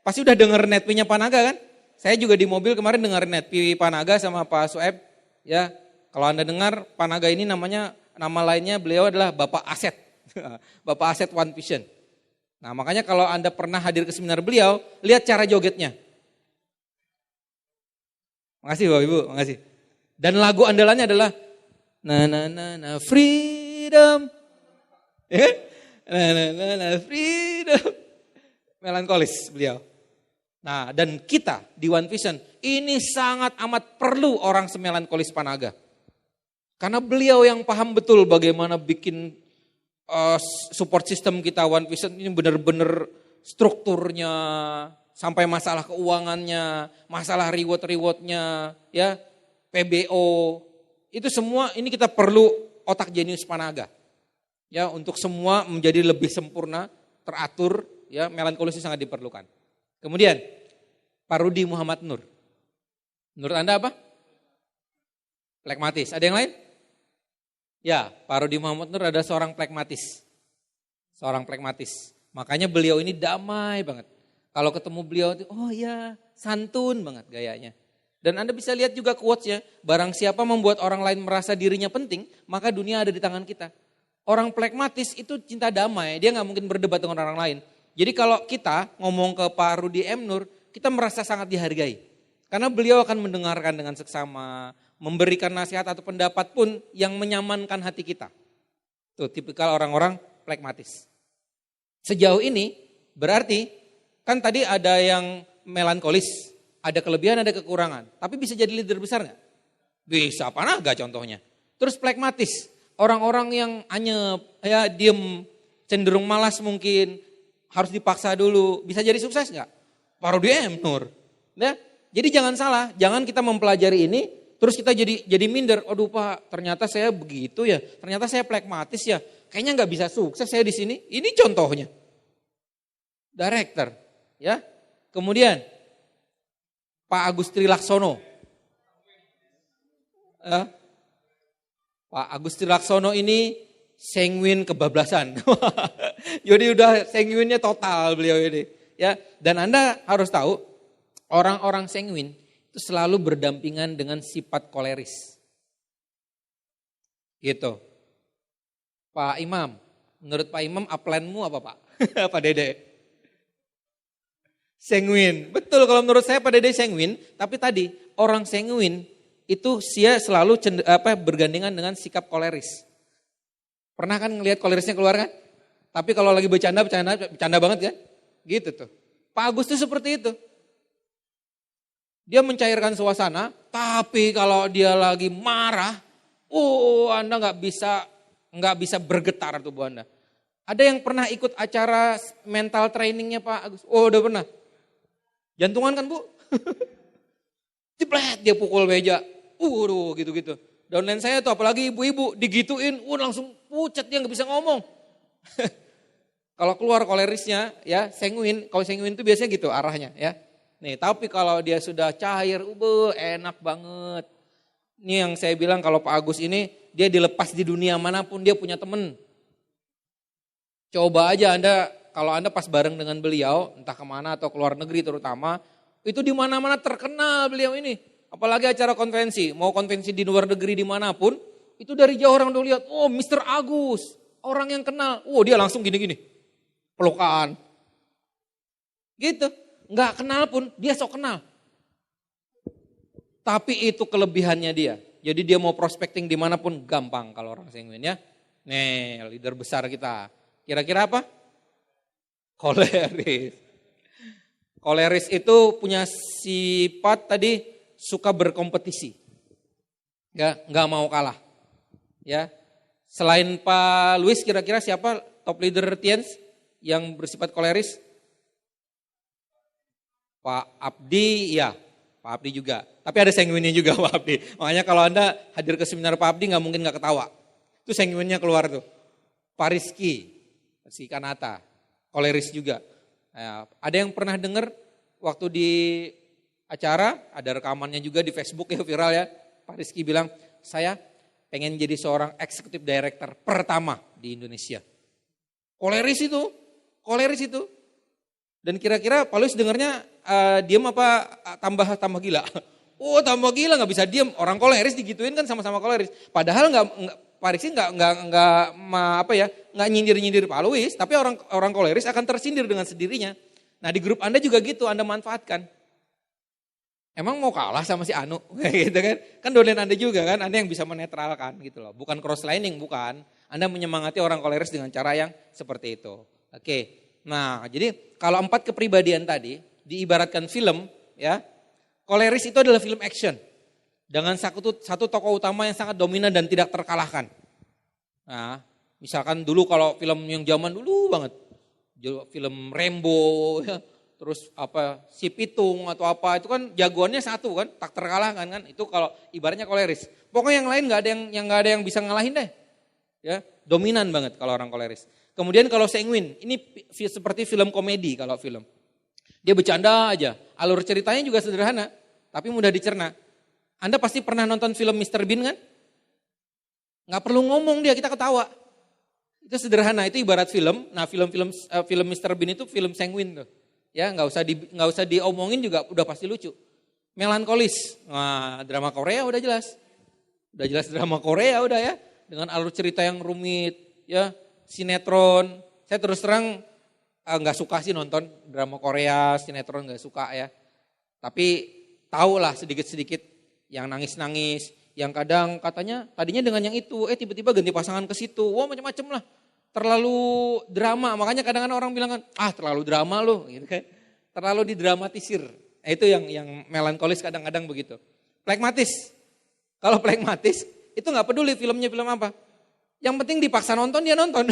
Pasti udah denger Netpi-nya Panaga kan? Saya juga di mobil kemarin denger Netpi Panaga sama Pak Sueb. Ya, kalau Anda dengar Panaga ini nama lainnya beliau adalah Bapak Aset. Bapak Aset One Vision. Nah makanya kalau Anda pernah hadir ke seminar beliau, lihat cara jogetnya. Makasih Bapak Ibu, makasih. Dan lagu andalannya adalah na freedom. Na freedom. Melankolis beliau. Nah dan kita di One Vision ini sangat amat perlu orang semelankolis Panaga. Karena beliau yang paham betul bagaimana bikin support system kita One Vision ini benar-benar strukturnya, sampai masalah keuangannya, masalah reward-rewardnya, ya PBO, itu semua ini kita perlu otak jenius Panaga. Ya untuk semua menjadi lebih sempurna, teratur, ya melankolis sangat diperlukan. Kemudian Pak Rudi Muhammad Nur. Menurut Anda apa? Plekmatis. Ada yang lain? Ya, Pak Rudi Muhammad Nur adalah seorang plekmatis. Seorang plekmatis. Makanya beliau ini damai banget. Kalau ketemu beliau, oh ya santun banget gayanya. Dan Anda bisa lihat juga quotes-nya, barang siapa membuat orang lain merasa dirinya penting, maka dunia ada di tangan kita. Orang plekmatis itu cinta damai, dia gak mungkin berdebat dengan orang lain. Jadi kalau kita ngomong ke Pak Rudi M. Nur, kita merasa sangat dihargai. Karena beliau akan mendengarkan dengan seksama, memberikan nasihat atau pendapat pun yang menyamankan hati kita. Tuh tipikal orang-orang plekmatis. Sejauh ini berarti kan tadi ada yang melankolis, ada kelebihan, ada kekurangan. Tapi bisa jadi leader besar gak? Bisa, Panaga contohnya. Terus plekmatis, orang-orang yang anyep, ya diem, cenderung malas mungkin, harus dipaksa dulu. Bisa jadi sukses gak? Pak Rudi M. Nur. Ya? Jadi jangan salah, jangan kita mempelajari ini, terus kita jadi minder. Aduh Pak, ternyata saya begitu ya, ternyata saya plekmatis ya. Kayaknya nggak bisa sukses saya di sini. Ini contohnya. Director, ya. Kemudian Pak Agus Trilaksono. Pak Agus Trilaksono ini sanguin kebablasan. Jadi udah sanguinnya total beliau ini, ya. Dan Anda harus tahu, orang-orang sanguin itu selalu berdampingan dengan sifat koleris. Gitu. Pak Imam, menurut Pak Imam upline-mu apa Pak? Pak Dede? Sanguin. Betul kalau menurut saya Pak Dede sanguin, tapi tadi orang sanguin itu dia selalu bergandengan dengan sikap koleris. Pernah kan ngelihat kolerisnya keluar kan? Tapi kalau lagi bercanda banget kan? Gitu tuh. Pak Agus tuh seperti itu. Dia mencairkan suasana, tapi kalau dia lagi marah, Anda nggak bisa bergetar tuh Bu Anda. Ada yang pernah ikut acara mental trainingnya Pak Agus? Oh udah pernah. Jantungan kan Bu? Jeblet dia pukul meja. Gitu-gitu. Downline saya tuh apalagi ibu-ibu digituin, langsung pucat dia nggak bisa ngomong. Kalau keluar kolerisnya ya, sanguin, kalau sanguin itu biasanya gitu arahnya ya. Nih, tapi kalau dia sudah cair, enak banget. Ini yang saya bilang kalau Pak Agus ini, dia dilepas di dunia manapun dia punya temen. Coba aja kalau Anda pas bareng dengan beliau, entah kemana atau keluar negeri terutama, itu di mana-mana terkenal beliau ini. Apalagi acara konvensi, mau konvensi di luar negeri dimanapun, itu dari jauh orang udah lihat, Mr. Agus, orang yang kenal. Dia langsung gini-gini, pelukan. Gitu. Nggak kenal pun, dia sok kenal. Tapi itu kelebihannya dia. Jadi dia mau prospecting dimanapun gampang kalau orang sanguin ya. Nih, leader besar kita. Kira-kira apa? Koleris. Koleris itu punya sifat tadi suka berkompetisi. Ya, nggak mau kalah. Ya. Selain Pak Luis, kira-kira siapa top leader Tiens yang bersifat koleris? Pak Abdi, ya. Pak Abdi juga. Tapi ada sanguinnya juga Pak Abdi. Makanya kalau Anda hadir ke seminar Pak Abdi nggak mungkin nggak ketawa. Itu sanguinnya keluar tuh. Pak Rizky, si Kanata, koleris juga. Nah, ada yang pernah dengar waktu di acara, ada rekamannya juga di Facebook ya viral ya. Pak Rizky bilang, saya pengen jadi seorang eksekutif director pertama di Indonesia. Koleris itu. Dan kira-kira Pak Luis dengarnya diam apa tambah gila? Oh tambah gila, nggak bisa diam. Orang koleris digituin kan sama-sama koleris. Padahal Pak Rizky nggak nyindir Pak Luis, tapi orang koleris akan tersindir dengan sendirinya. Nah di grup Anda juga gitu, Anda manfaatkan. Emang mau kalah sama si Anu, gitu kan? Kan dolen Anda juga kan, Anda yang bisa menetralkan gitu loh. Bukan crosslining, bukan. Anda menyemangati orang koleris dengan cara yang seperti itu. Oke, nah jadi kalau 4 kepribadian tadi diibaratkan film, ya, koleris itu adalah film action dengan satu tokoh utama yang sangat dominan dan tidak terkalahkan. Nah, misalkan dulu kalau film yang zaman dulu banget, film Rambo, ya, terus si Pitung atau apa itu kan jagoannya satu kan, tak terkalahkan kan. Itu kalau ibaratnya koleris. Pokoknya yang lain nggak ada yang bisa ngalahin deh. Ya, dominan banget kalau orang koleris. Kemudian kalau sanguin, ini seperti film komedi kalau film. Dia bercanda aja. Alur ceritanya juga sederhana, tapi mudah dicerna. Anda pasti pernah nonton film Mr. Bean kan? Nggak perlu ngomong dia, kita ketawa. Itu sederhana, itu ibarat film. Nah film Mr. Bean itu film sanguin tuh. Ya nggak usah diomongin juga udah pasti lucu. Melankolis, nah drama Korea udah jelas drama Korea udah ya, dengan alur cerita yang rumit, ya sinetron. Saya terus terang nggak suka sih nonton drama Korea, sinetron nggak suka ya. Tapi tahulah sedikit yang nangis, yang kadang katanya tadinya dengan yang itu, tiba-tiba ganti pasangan ke situ, wah macam-macam lah. Terlalu drama, makanya kadang-kadang orang bilang kan, terlalu drama loh, gitu kan. Terlalu didramatisir. Nah, itu yang melankolis kadang-kadang begitu. Plekmatis. Kalau plekmatis, itu nggak peduli filmnya film apa. Yang penting dipaksa nonton, dia nonton.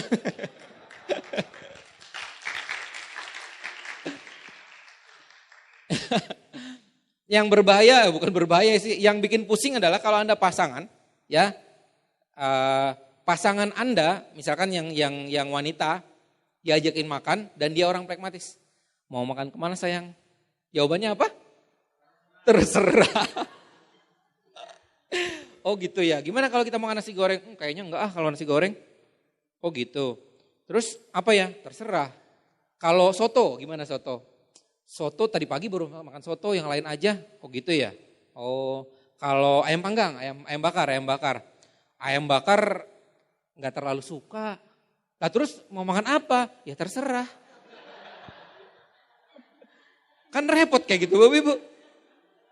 Yang berbahaya, bukan berbahaya sih, yang bikin pusing adalah kalau Anda pasangan, ya, pasangan Anda, misalkan yang wanita, diajakin makan dan dia orang pragmatis. Mau makan kemana sayang? Jawabannya apa? Terserah. Oh gitu ya, gimana kalau kita makan nasi goreng? Kayaknya enggak kalau nasi goreng. Oh gitu. Terus apa ya? Terserah. Kalau soto, gimana soto? Soto tadi pagi baru makan soto, yang lain aja. Oh gitu ya. Oh kalau ayam panggang, ayam bakar. Ayam bakar nggak terlalu suka. Nah terus mau makan apa? Ya terserah. Kan repot kayak gitu Bapak Ibu.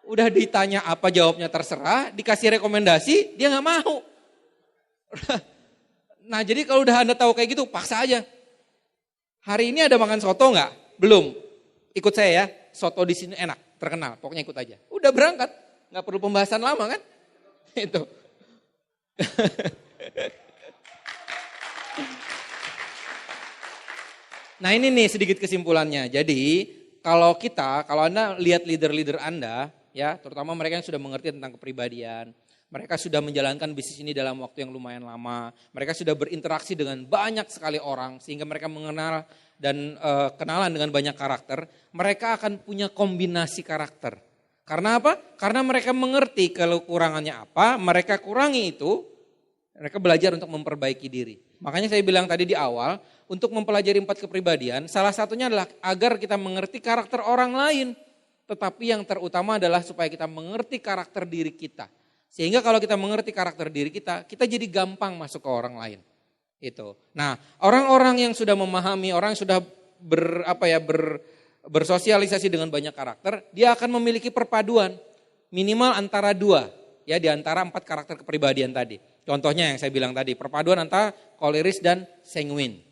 Udah ditanya apa jawabnya terserah, dikasih rekomendasi dia nggak mau. Nah jadi kalau udah Anda tahu kayak gitu paksa aja. Hari ini ada makan soto nggak? Belum. Ikut saya ya, soto di sini enak, terkenal. Pokoknya ikut aja. Udah berangkat, nggak perlu pembahasan lama kan? Itu. Nah ini nih sedikit kesimpulannya. Jadi kalau Anda lihat leader-leader Anda, ya terutama mereka yang sudah mengerti tentang kepribadian, mereka sudah menjalankan bisnis ini dalam waktu yang lumayan lama, mereka sudah berinteraksi dengan banyak sekali orang sehingga mereka mengenal dan kenalan dengan banyak karakter, mereka akan punya kombinasi karakter. Karena apa? Karena mereka mengerti kekurangannya apa, mereka kurangi itu, mereka belajar untuk memperbaiki diri. Makanya saya bilang tadi di awal, untuk mempelajari 4 kepribadian, salah satunya adalah agar kita mengerti karakter orang lain. Tetapi yang terutama adalah supaya kita mengerti karakter diri kita. Sehingga kalau kita mengerti karakter diri kita jadi gampang masuk ke orang lain. Itu. Nah, orang-orang yang sudah memahami, orang yang sudah bersosialisasi dengan banyak karakter, dia akan memiliki perpaduan minimal antara 2, ya di antara 4 karakter kepribadian tadi. Contohnya yang saya bilang tadi, perpaduan antara koleris dan sanguin.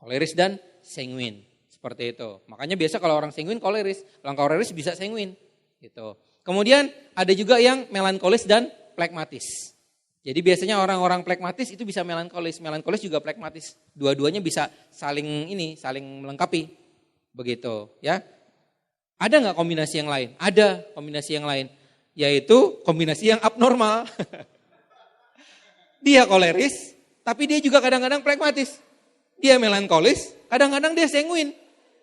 Koleris dan sanguin, seperti itu. Makanya biasa kalau orang sanguin koleris, orang koleris bisa sanguin. Gitu. Kemudian ada juga yang melankolis dan plekmatis. Jadi biasanya orang-orang plekmatis itu bisa melankolis juga plekmatis. Dua-duanya bisa saling melengkapi. Begitu, ya. Ada nggak kombinasi yang lain? Ada kombinasi yang lain, yaitu kombinasi yang abnormal. Dia koleris, tapi dia juga kadang-kadang plekmatis. Dia melankolis, kadang-kadang dia sanguin.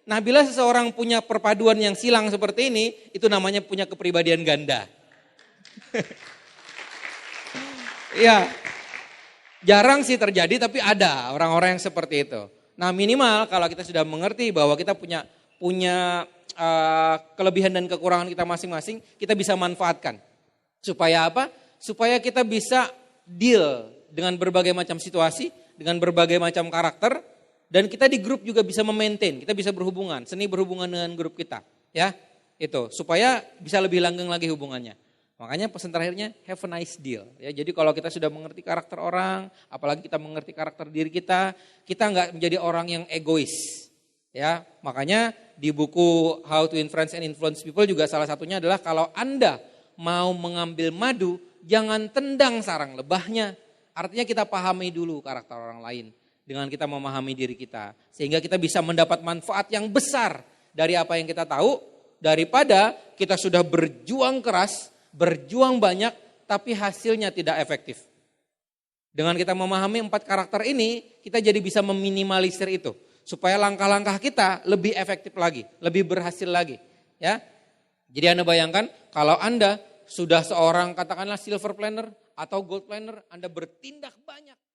Nah, bila seseorang punya perpaduan yang silang seperti ini, itu namanya punya kepribadian ganda. Ya, jarang sih terjadi, tapi ada orang-orang yang seperti itu. Nah, minimal kalau kita sudah mengerti bahwa kita punya kelebihan dan kekurangan kita masing-masing, kita bisa manfaatkan. Supaya apa? Supaya kita bisa deal dengan berbagai macam situasi, dengan berbagai macam karakter, dan kita di grup juga bisa memaintain, kita bisa berhubungan, seni berhubungan dengan grup kita, ya. Itu supaya bisa lebih langgeng lagi hubungannya. Makanya pesan terakhirnya have a nice deal, ya. Jadi kalau kita sudah mengerti karakter orang, apalagi kita mengerti karakter diri kita nggak menjadi orang yang egois, ya. Makanya di buku How to Influence and Influence People juga salah satunya adalah kalau Anda mau mengambil madu, jangan tendang sarang lebahnya. Artinya kita pahami dulu karakter orang lain dengan kita memahami diri kita. Sehingga kita bisa mendapat manfaat yang besar dari apa yang kita tahu, daripada kita sudah berjuang keras, berjuang banyak, tapi hasilnya tidak efektif. Dengan kita memahami 4 karakter ini, kita jadi bisa meminimalisir itu. Supaya langkah-langkah kita lebih efektif lagi, lebih berhasil lagi. Ya. Jadi Anda bayangkan kalau Anda sudah seorang katakanlah silver planner atau gold planner, Anda bertindak banyak.